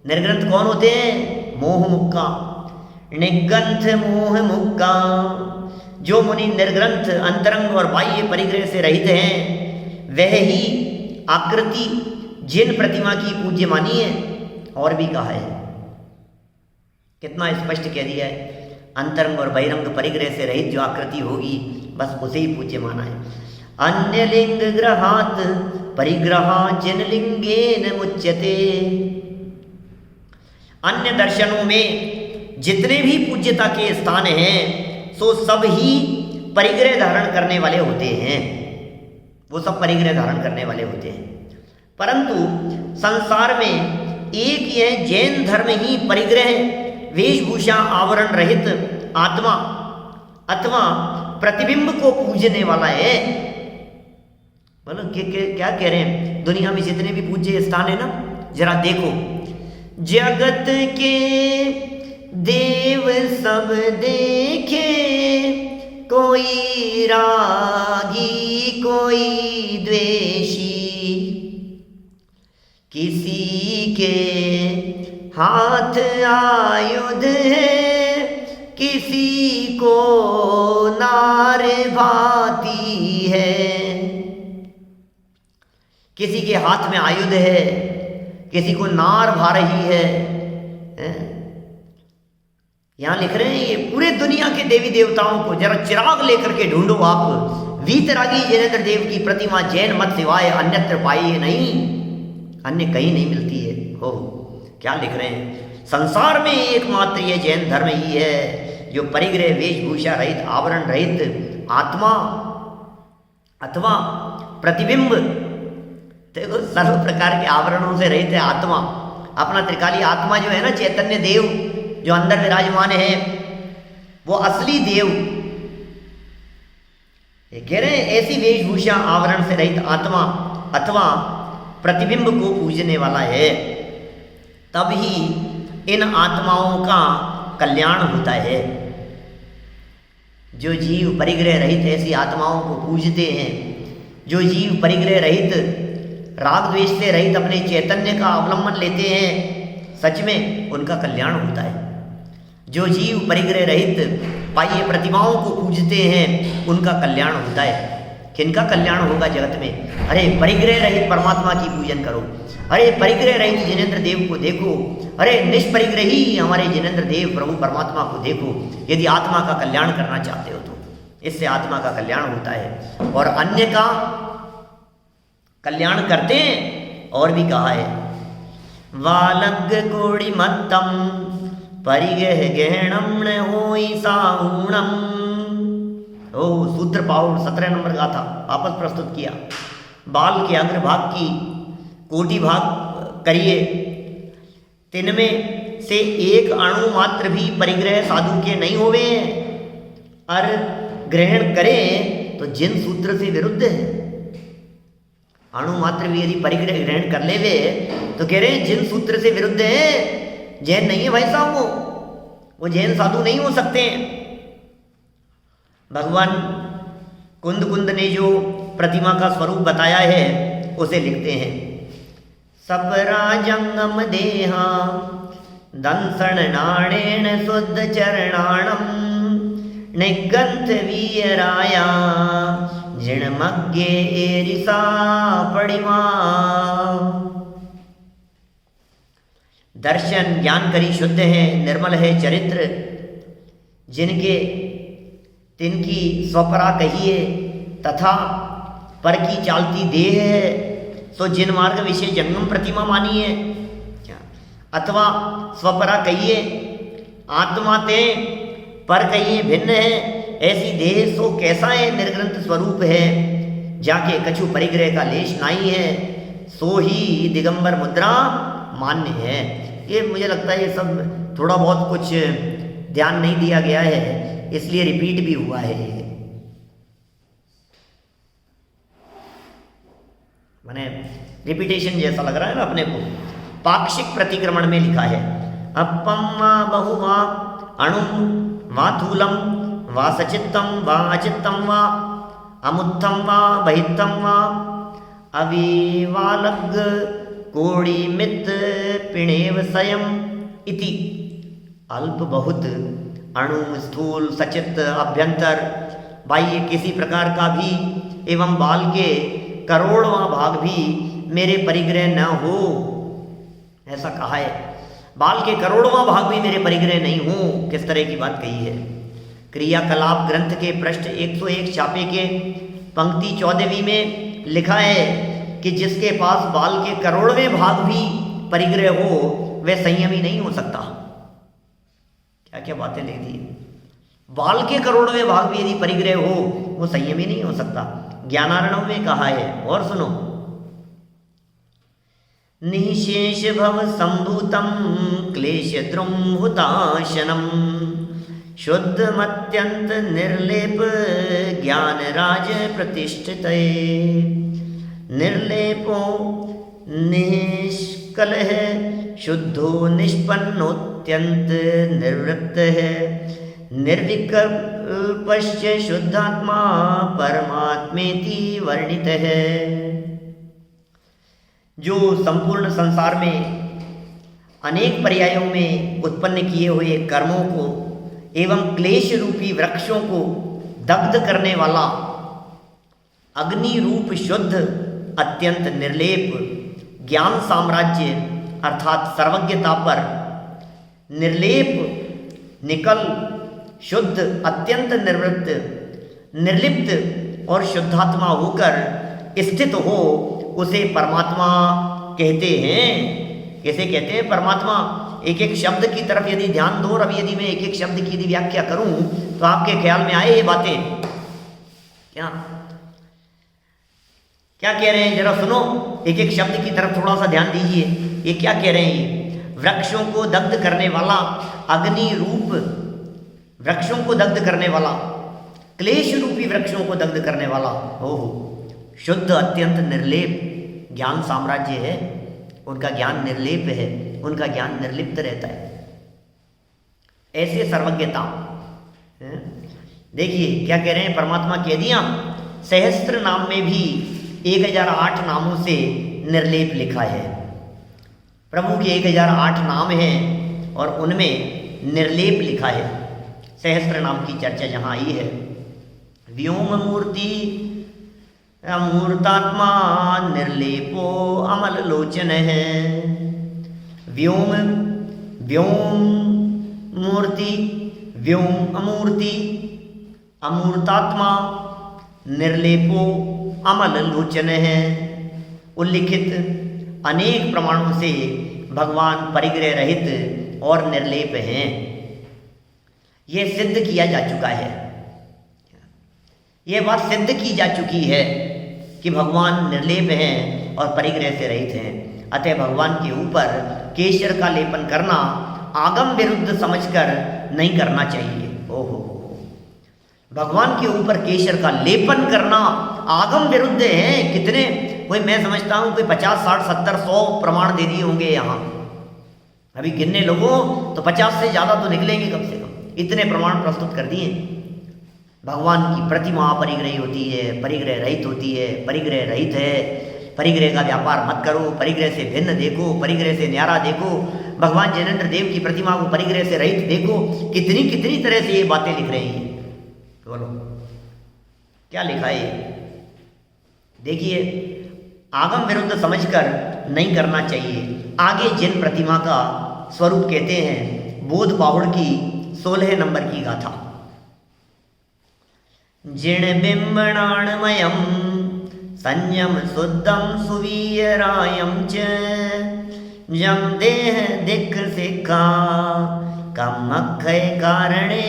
निर्ग्रंथ कौन होते हैं? मोह मुक्का। निग्रंथ मोह मुक्का, जो मुनि निर्ग्रंथ, अंतरंग और बाह्य परिग्रह से रहित हैं, वह ही आकृति जिन प्रतिमा की पूज्य मानी है। और भी कहा है, कितना स्पष्ट कह दिया है, अंतरंग और बहिरंग परिग्रह से रहित जो आकृति होगी, बस उसे ही पूज्य माना है। अन्य लिंग ग्रहात परिग्रहा जिन लिंगेन मुच्यते। अन्य दर्शनों में जितने भी पूज्यता के स्थान हैं, सो सब ही परिग्रह धारण करने वाले होते हैं, वो सब परिग्रह धारण करने वाले होते हैं। परंतु संसार में एक यह जैन धर्म ही परिग्रह, वेशभूषा, आवरण रहित आत्मा अथवा प्रतिबिंब को पूजने वाला है। मतलब क्या कह रहे हैं? दुनिया में जितने भी पूज्य स्थान है ना, जरा देखो, जगत के देव सब देखे, कोई रागी कोई द्वेषी, किसी के हाथ आयुध है, किसी को नार भाती है। किसी के हाथ में आयुध है, किसी को नार भा रही है। यहां लिख रहे हैं, ये पूरे दुनिया के देवी देवताओं को जरा चिराग लेकर के ढूंढो आप। वीतरागी जिनेंद्र देव की प्रतिमा जैन मत सिवाय अन्यत्र पाई नहीं, अन्य कहीं नहीं मिलती है। हो, क्या लिख रहे हैं? संसार में एकमात्र ये जैन धर्म ही है जो परिग्रह, वेशभूषा रहित, आवरण रहित आत्मा अथवा प्रतिबिंब, देखो सर्व प्रकार के आवरणों से रहित है आत्मा। अपना त्रिकाली आत्मा जो है ना, चैतन्य देव जो अंदर विराजमान है, वो असली देव। ये कह रहे हैं, ऐसी वेशभूषा, आवरण से रहित आत्मा अथवा प्रतिबिंब को पूजने वाला है, तब ही इन आत्माओं का कल्याण होता है। जो जीव परिग्रह रहित ऐसी आत्माओं को पूजते हैं, जो जीव परिग्रह रहित, राग द्वेष से रहित अपने चैतन्य का अवलंबन लेते हैं, सच में उनका कल्याण होता है। जो जीव परिग्रह रहित बाह्य प्रतिमाओं को पूजते हैं, उनका कल्याण होता है। किनका कल्याण होगा जगत में? अरे परिग्रह रहित परमात्मा की पूजन करो। अरे परिग्रह रहित जिनेंद्र देव को देखो, अरे निष्परिग्रही हमारे जिनेंद्र देव प्रभु परमात्मा को देखो, यदि आत्मा का कल्याण करना चाहते हो तो इससे आत्मा का कल्याण होता है और अन्य का कल्याण करते हैं। और भी कहा है वालग्ग कोड़ी मत्तम परिगह गहणम न होई साहूणम। ओ सूत्र पाउड 17 नंबर का था, वापस प्रस्तुत किया। बाल के अग्रभाग की कोटि भाग करिए, तिनमें से एक अणु मात्र भी परिग्रह साधु के नहीं होवे हैं, और ग्रहण करें तो जिन सूत्र से विरुद्ध है। अणु मात्र भी यदि परिग्रह ग्रहण कर ले वे तो कह रहे हैं जिन सूत्र से विरुद्ध है, जैन नहीं है भाई साहब, वो जैन साधु नहीं हो सकते हैं। भगवान कुंद कुंद ने जो प्रतिमा का स्वरूप बताया है उसे लिखते हैं सपरा जंगम देहा दंसण नाणेन शुद्ध चरणाणम निगंथ वीराया जिणमग्गे एरिसा पड़िमा। दर्शन ज्ञान करी शुद्ध है, निर्मल है चरित्र, जिनके तिनकी स्वपरा कहिए तथा पर की चालती देह है, सो जिन मार्ग विषय जंगम प्रतिमा मानी है, अथवा स्वपरा कहिए आत्मा ते पर कहिए भिन्न है, ऐसी देह सो कैसा है निर्ग्रंथ स्वरूप है, जाके कछु परिग्रह का लेश नहीं है, सो ही दिगंबर मुद्रा मान्य है। ये मुझे लगता है ये सब थोड़ा बहुत कुछ ध्यान नहीं दिया गया है, इसलिए रिपीट भी हुआ है। माने रिपीटेशन जैसा लग रहा है ना अपने को। पाक्षिक प्रतिक्रमण में लिखा है अपम वा बहुवा अणुम वा थूलम वा सचित्तम वा अचित्तम वा अमुत्थम वा बहित्थम वा अविवालग्ग कोड़ी मित पिणेव स्वयं इति। अल्प बहुत अणु स्थूल सचित अभ्यंतर बाह्य किसी प्रकार का भी एवं बाल के करोड़वां भाग भी मेरे परिग्रह न हो, ऐसा कहा है। बाल के करोड़वां भाग भी मेरे परिग्रह नहीं हो, किस तरह की बात कही है। क्रियाकलाप ग्रंथ के पृष्ठ 101 छापे के पंक्ति 14वीं में लिखा है कि जिसके पास बाल के करोड़वें भाग भी परिग्रह हो वह संयमी नहीं हो सकता। क्या क्या बातें लिख दी। बाल के करोड़वें भाग भी यदि परिग्रह हो वो संयमी नहीं हो सकता। ज्ञानार्णव में कहा है, और सुनो, निशेष भव संभूतम क्लेश द्रुमहुताशनम शुद्धमत्यंत निर्लेप ज्ञान राज प्रतिष्ठित निर्लेपो निष्कलह शुद्धो निष्पन्नोत्यंत निर्वृत्त है निर्विकल्पश्च शुद्धात्मा परमात्मेति वर्णित है। जो संपूर्ण संसार में अनेक पर्यायों में उत्पन्न किए हुए कर्मों को एवं क्लेश रूपी वृक्षों को दग्ध करने वाला अग्नि रूप शुद्ध अत्यंत निर्लेप ज्ञान साम्राज्य अर्थात सर्वज्ञता पर निर्लेप निकल शुद्ध अत्यंत निवृत्त निर्लिप्त और शुद्धात्मा होकर स्थित हो उसे परमात्मा कहते हैं। कैसे कहते हैं परमात्मा? एक एक शब्द की तरफ यदि ध्यान दो, और अभी यदि मैं एक एक शब्द की यदि व्याख्या करूं तो आपके ख्याल में आए ये बातें। क्या क्या कह रहे हैं जरा सुनो, एक एक शब्द की तरफ थोड़ा सा ध्यान दीजिए। ये क्या कह रहे हैं? ये वृक्षों को दग्ध करने वाला अग्नि रूप वृक्षों को दग्ध करने वाला क्लेश रूपी वृक्षों को दग्ध करने वाला हो शुद्ध अत्यंत निर्लेप ज्ञान साम्राज्य है। उनका ज्ञान निर्लेप है, उनका ज्ञान निर्लिप्त रहता है। ऐसे सर्वज्ञता देखिए क्या कह रहे हैं परमात्मा कह दिया। सहस्त्र नाम में भी 1008 नामों से निर्लेप लिखा है। प्रभु के 1008 नाम हैं और उनमें निर्लेप लिखा है। सहस्त्र नाम की चर्चा जहाँ आई है। व्योम मूर्ति अमूर्तात्मा निर्लेपो अमल लोचन है। व्योम व्योम मूर्ति, व्योम अमूर्ति, अमूर्तात्मा, निर्लेपो अमल लोचन है। उल्लिखित अनेक प्रमाणों से भगवान परिग्रह रहित और निर्लेप हैं। ये सिद्ध किया जा चुका है, ये बात सिद्ध की जा चुकी है कि भगवान निर्लेप हैं और परिग्रह से रहित हैं। अतः भगवान के ऊपर केशर का लेपन करना आगम विरुद्ध समझकर नहीं करना चाहिए। ओहो, भगवान के ऊपर केशर का लेपन करना आगम विरुद्ध है। कितने, कोई मैं समझता हूँ कोई 50, 60, 70, 100 प्रमाण दे दिए होंगे यहाँ। अभी गिनने लोगों तो 50 से ज़्यादा तो निकलेंगे कम से कम, इतने प्रमाण प्रस्तुत कर दिए। भगवान की प्रतिमा परिग्रही होती है, परिग्रह रहित होती है, परिग्रह रहित है, परिग्रह का व्यापार मत करो, परिग्रह से भिन्न देखो, परिग्रह से न्यारा देखो, भगवान जैनेन्द्र देव की प्रतिमा को परिग्रह से रहित देखो। कितनी कितनी तरह से ये बातें लिख रहे हैं। बोलो क्या लिखा है? देखिए, आगम विरुद्ध समझकर नहीं करना चाहिए। आगे जिन प्रतिमा का स्वरूप कहते हैं, बोध बाहुड़ की 16 नंबर की गाथा। जिण बिंबणाणमयम संयम शुद्धम सुवीयरायम च जम देह दिक् सिक्खा कम अक्षय कारणे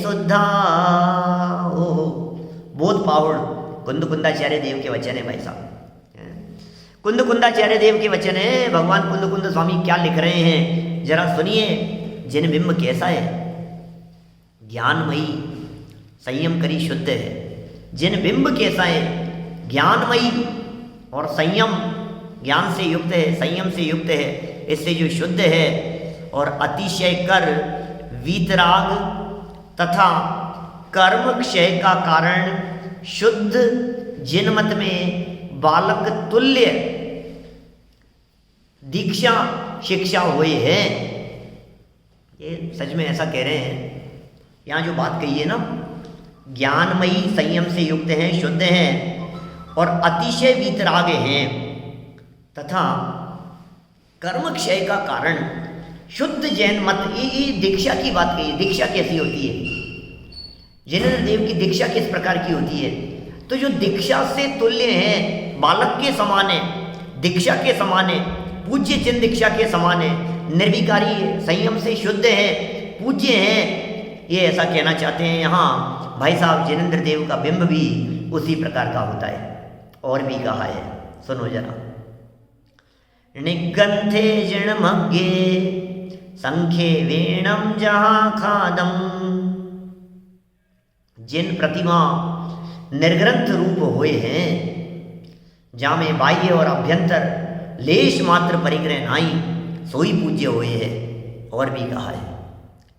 शुद्धा। ओ बोध बाहुड़ कुंदकुंदाचार्य देव के वचन है भाई साहब। कुंदकुंदाचार्य देव के वचन है। भगवान कुंदकुंद स्वामी क्या लिख रहे हैं जरा सुनिए। जिन बिंब कैसा है? ज्ञानमयी, संयम करी, शुद्ध है। जिन बिंब कैसा है? ज्ञानमयी और संयम, ज्ञान से युक्त है, संयम से युक्त है, इससे जो शुद्ध है और अतिशय कर, वीतराग तथा कर्म क्षय का कारण शुद्ध, जिनमत में बालक तुल्य दीक्षा शिक्षा हुए हैं। ये सच में ऐसा कह रहे हैं। यहाँ जो बात कही है ना, ज्ञानमयी, संयम से युक्त हैं, शुद्ध हैं और अतिशय वीतराग हैं तथा कर्म क्षय का कारण शुद्ध जैन मत। ये दीक्षा की बात कही। दीक्षा कैसी होती है? जैनेन्द्र देव की दीक्षा किस प्रकार की होती है? तो जो दीक्षा से तुल्य है, बालक के समान है, दीक्षा के समान है, पूज्य चिन्ह दीक्षा के समान है, निर्विकारी है, संयम से शुद्ध है, पूज्य है, ये ऐसा कहना चाहते हैं यहाँ भाई साहब। जैनेन्द्र देव का बिंब भी उसी प्रकार का होता है। और भी कहा है, सुनो जरा। निगंथे जिणमग्गे संख्ये वेणम जहाँ खादम। जिन प्रतिमा निर्ग्रंथ रूप हुए हैं, जामे बाह्य और अभ्यंतर लेश मात्र परिग्रह नाई, सोई पूज्य हुए है। और भी कहा है,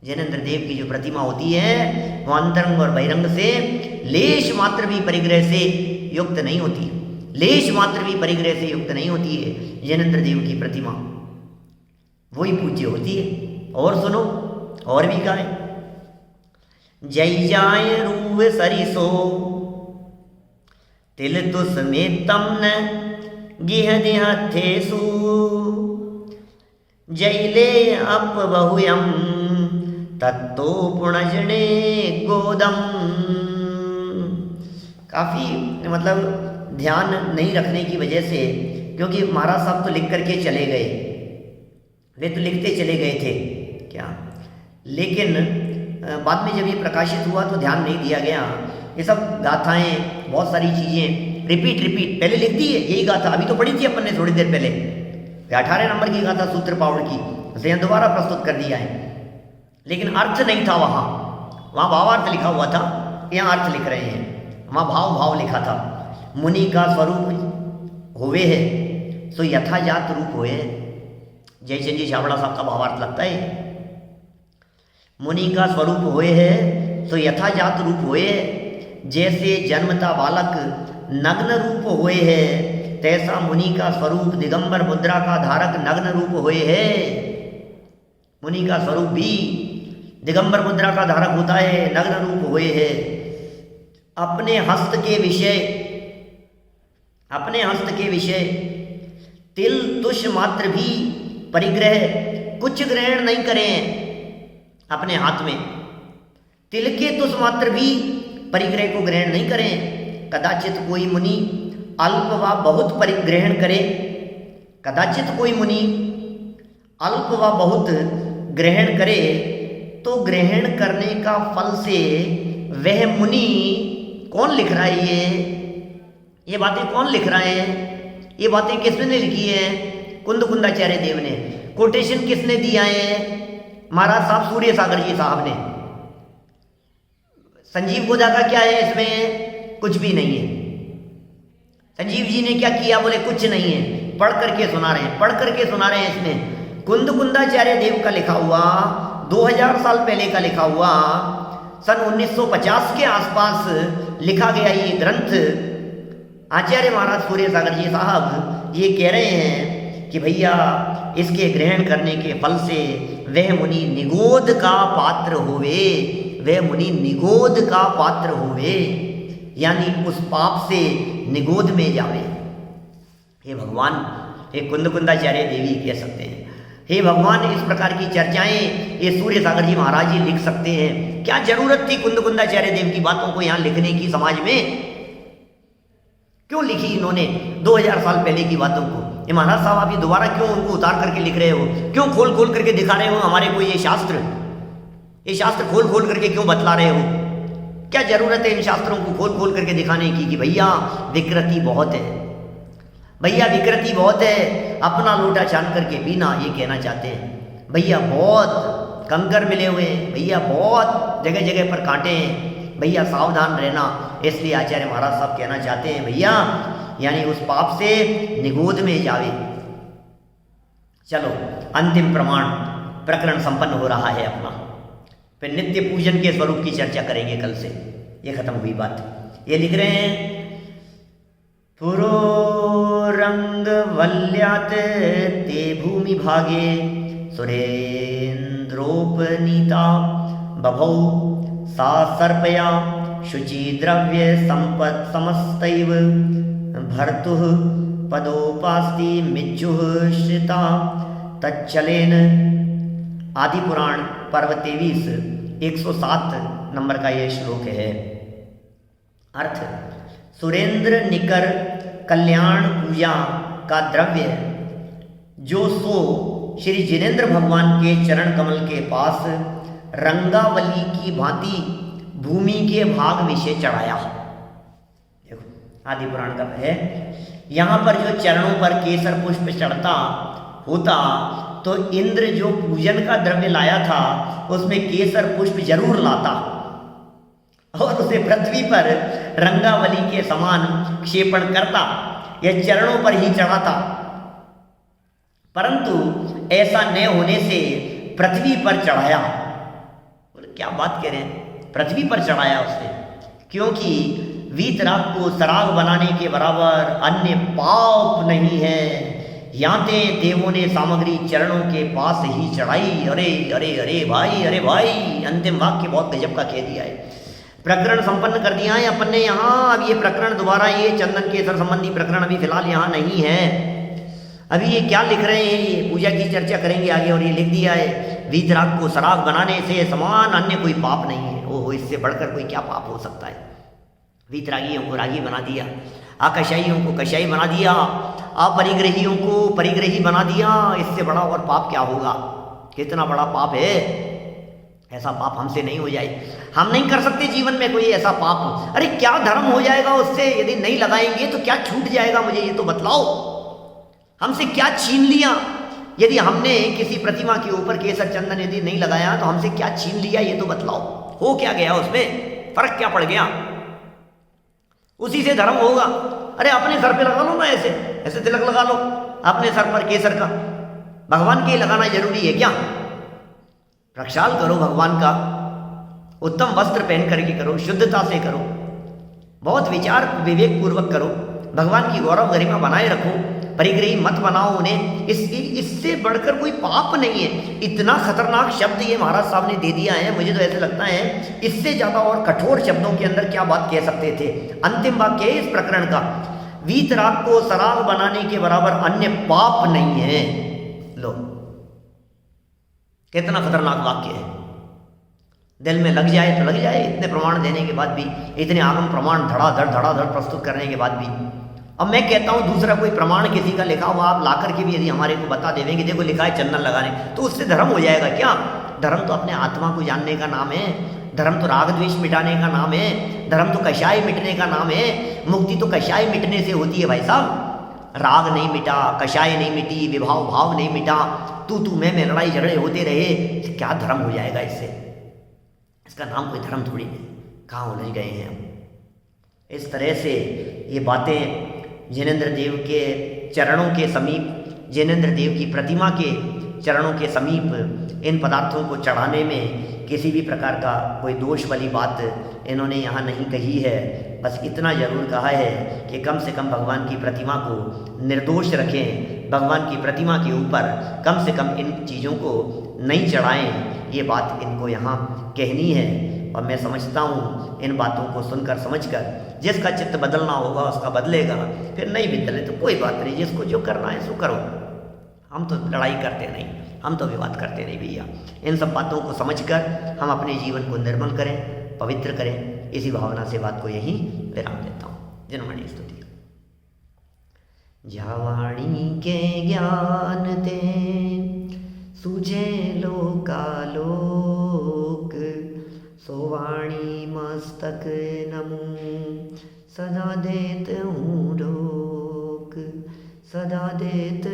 जैनेन्द्र देव की जो प्रतिमा होती है वो अंतरंग और बहिरंग से लेश मात्र भी परिग्रह से युक्त नहीं होती, लेश मात्र भी परिग्रह से युक्त नहीं होती है। जैनेन्द्र देव की प्रतिमा वही पूज्य होती है। और सुनो, और भी कहा है। जय जाय रूव सरिसो तिल तु समेतम न गिह देहथेसु जैले अप बहुयम तत्तो पुणजने गोदम। काफ़ी मतलब ध्यान नहीं रखने की वजह से, क्योंकि महाराज साहब तो लिख करके चले गए, वे तो लिखते चले गए थे क्या, लेकिन बाद में जब ये प्रकाशित हुआ तो ध्यान नहीं दिया गया। ये सब गाथाएं, बहुत सारी चीज़ें रिपीट पहले लिख दी है। यही गाथा अभी तो पढ़ी थी अपन ने थोड़ी देर पहले, 18 नंबर की गाथा सूत्र पाउड़ की, उसे यहाँ दोबारा प्रस्तुत कर दिया है। लेकिन अर्थ नहीं था वहाँ भावार्थ लिखा हुआ था, यहाँ अर्थ लिख रहे हैं। वहाँ भाव लिखा था। मुनि का स्वरूप होवे है सो यथाजात रूप होए। जयचंद जी छाबड़ा साहब का भावार्थ लगता है। मुनि का स्वरूप होए है तो यथाजात रूप होए। जैसे जन्मता बालक नग्न रूप होए है, तैसा मुनि का स्वरूप दिगंबर मुद्रा का धारक नग्न रूप होए है। मुनि का स्वरूप भी दिगंबर मुद्रा का धारक होता है, नग्न रूप होए है। अपने हस्त के विषय तिल तुष मात्र भी परिग्रह कुछ ग्रहण नहीं करें अपने हाथ में, तिल के तुस मात्र भी परिग्रह को ग्रहण नहीं करें। कदाचित कोई मुनि अल्प व बहुत परिग्रहण करे, कदाचित कोई मुनि अल्प व बहुत ग्रहण करे तो ग्रहण करने का फल से वह मुनि, कौन लिख रहा है ये बातें कौन लिख रहा है? ये बातें किसने लिखी है? कुंदकुंदाचार्य देव ने। कोटेशन किसने दिया है? महाराज साहब सूर्य सागर जी साहब ने। संजीव गोदा का क्या है इसमें? कुछ भी नहीं है। संजीव जी ने क्या किया? बोले कुछ नहीं है, पढ़ करके सुना रहे हैं, पढ़ करके सुना रहे हैं। इसमें कुंदकुंदाचार्य देव का लिखा हुआ 2000 साल पहले का लिखा हुआ सन 1950 के आसपास लिखा गया ये ग्रंथ। आचार्य महाराज सूर्य सागर जी साहब ये कह रहे हैं कि भैया इसके ग्रहण करने के फल से वह मुनि निगोद का पात्र होवे, वह मुनि निगोद का पात्र होवे, यानी उस पाप से निगोद में जावे। हे भगवान, हे कुंदकुंदाचार्य देवी कह सकते हैं, हे भगवान, इस प्रकार की चर्चाएं ये सूर्य सागर जी महाराज जी लिख सकते हैं। क्या जरूरत थी कुंदकुंदाचार्य देव की बातों को यहाँ लिखने की? समाज में क्यों लिखी इन्होंने 2000 साल पहले की बातों को? ये महाराज साहब आप ये दोबारा क्यों उनको उतार करके लिख रहे हो? क्यों खोल खोल करके दिखा रहे हो हमारे को ये शास्त्र खोल खोल करके क्यों बतला रहे हो? क्या जरूरत है इन शास्त्रों को खोल खोल करके दिखाने की कि भैया विकृति बहुत है, भैया विकृति बहुत है, अपना लोटा छान करके पीना, ये कहना चाहते हैं। भैया बहुत कंकर मिले हुए हैं, भैया बहुत जगह जगह पर कांटे हैं, भैया सावधान रहना। इसलिए आचार्य महाराज साहब कहना चाहते हैं भैया, यानी उस पाप से निगोद में जावे। चलो अंतिम प्रमाण प्रकरण संपन्न हो रहा है अपना, फिर नित्य पूजन के स्वरूप की चर्चा करेंगे कल से। ये खत्म हुई बात। ये लिख रहे हैं, पुरोरंग वल्यात ते भूमि भागे सुरेन्द्रोपनीता बभौ सा सर्पया शुचि द्रव्य संपत् समस्तैव भर्तुः पदोपास्ति मिज्जुः श्रिता तच्चलेन। आदि पुराण पर्व 23 107 नंबर का यह श्लोक है। अर्थ, सुरेंद्र निकर कल्याण पूजा का द्रव्य जो सो श्री जिनेन्द्र भगवान के चरण कमल के पास रंगावली की भांति भूमि के भाग में से चढ़ाया। देखो आदि पुराण का है, यहाँ पर जो चरणों पर केसर पुष्प चढ़ता होता तो इंद्र जो पूजन का द्रव्य लाया था उसमें केसर पुष्प जरूर लाता और उसे पृथ्वी पर रंगावली के समान क्षेपण करता, यह चरणों पर ही चढ़ाता। परंतु ऐसा न होने से पृथ्वी पर चढ़ाया। क्या बात कह रहे हैं, पृथ्वी पर चढ़ाया उसने, क्योंकि वीतराग को सराग बनाने के बराबर अन्य पाप नहीं है। याते देवों ने सामग्री चरणों के पास ही चढ़ाई। अरे अरे अरे भाई, अरे भाई, अंतिम वाक्य बहुत गजब का कह दिया है। प्रकरण संपन्न कर दिया है अपन ने यहाँ। अब ये प्रकरण दोबारा, ये चंदन केसर संबंधी प्रकरण अभी फिलहाल यहाँ नहीं है। अभी ये क्या लिख रहे हैं, ये पूजा की चर्चा करेंगे आगे। और ये लिख दिया है, वीतराग को सराग बनाने से समान अन्य कोई पाप नहीं है। ओहो, इससे बढ़कर कोई क्या पाप हो सकता है? वीतरागियों को रागी बना दिया, आकशाइयों को कशाई बना दिया, अपरिग्रहियों को परिग्रही बना दिया। इससे बड़ा और पाप क्या होगा? कितना बड़ा पाप है। ऐसा पाप हमसे नहीं हो जाए, हम नहीं कर सकते जीवन में कोई ऐसा पाप। अरे क्या धर्म हो जाएगा उससे? यदि नहीं लगाएंगे तो क्या छूट जाएगा? मुझे ये तो बतलाओ, हमसे क्या छीन लिया? यदि हमने किसी प्रतिमा के ऊपर केसर चंदन यदि नहीं लगाया तो हमसे क्या छीन लिया? ये तो बतलाओ, हो क्या गया उसमें? फर्क क्या पड़ गया? उसी से धर्म होगा। अरे अपने सर पे लगा लो ना, ऐसे ऐसे तिलक लगा लो अपने सर पर केसर का। भगवान के लगाना जरूरी है क्या? प्रक्षाल करो भगवान का, उत्तम वस्त्र पहन करके करो, शुद्धता से करो, बहुत विचार विवेक पूर्वक करो, भगवान की गौरव गरिमा बनाए रखो, परिग्रही मत बनाओ उन्हें। इससे बढ़कर कोई पाप नहीं है। इतना खतरनाक शब्द ये महाराज साहब ने दे दिया है, मुझे तो ऐसे लगता है इससे ज्यादा और कठोर शब्दों के अंदर क्या बात कह सकते थे। अंतिम वाक्य है इस प्रकरण का, वीतराग को सराग बनाने के बराबर अन्य पाप नहीं है। लो, कितना खतरनाक वाक्य है। दिल में लग जाए तो लग जाए, इतने प्रमाण देने के बाद भी, इतने आगम प्रमाण धड़ाधड़ प्रस्तुत करने के बाद भी। अब मैं कहता हूँ दूसरा कोई प्रमाण किसी का लिखा हुआ आप ला करके भी यदि हमारे को बता देवेंगे, देखो लिखा है चंदन लगाने, तो उससे धर्म हो जाएगा क्या? धर्म तो अपने आत्मा को जानने का नाम है, धर्म तो राग द्वेष मिटाने का नाम है, धर्म तो कषाय मिटने का नाम है। मुक्ति तो कषाय मिटने से होती है भाई साहब। राग नहीं मिटा, कषाय नहीं मिटी, विभाव भाव नहीं मिटा, तू मैं लड़ाई झगड़े होते रहे, क्या धर्म हो जाएगा इससे? इसका नाम कोई धर्म थोड़ी है। कहाँ उलझ गए हैं हम। इस तरह से ये बातें जिनेंद्र देव के चरणों के समीप, जिनेंद्र देव की प्रतिमा के चरणों के समीप इन पदार्थों को चढ़ाने में किसी भी प्रकार का कोई दोष वाली बात इन्होंने यहाँ नहीं कही है। बस इतना ज़रूर कहा है कि कम से कम भगवान की प्रतिमा को निर्दोष रखें, भगवान की प्रतिमा के ऊपर कम से कम इन चीज़ों को नहीं चढ़ाएं। ये बात इनको यहाँ कहनी है। और मैं समझता हूँ इन बातों को सुनकर समझकर जिसका चित्त बदलना होगा उसका बदलेगा, फिर नहीं भी बदले तो कोई बात नहीं, जिसको जो करना है सो करो। हम तो लड़ाई करते नहीं, हम तो विवाद करते नहीं भैया। इन सब बातों को समझकर हम अपने जीवन को निर्मल करें, पवित्र करें। इसी भावना से बात को यहीं विराम देता हूँ। जनमणि स्तुति। जावाणी के ज्ञान ते सुझे लोकालोक, सोवाणी मस्तक नमू सदा देत हूँ रोक, सदा देत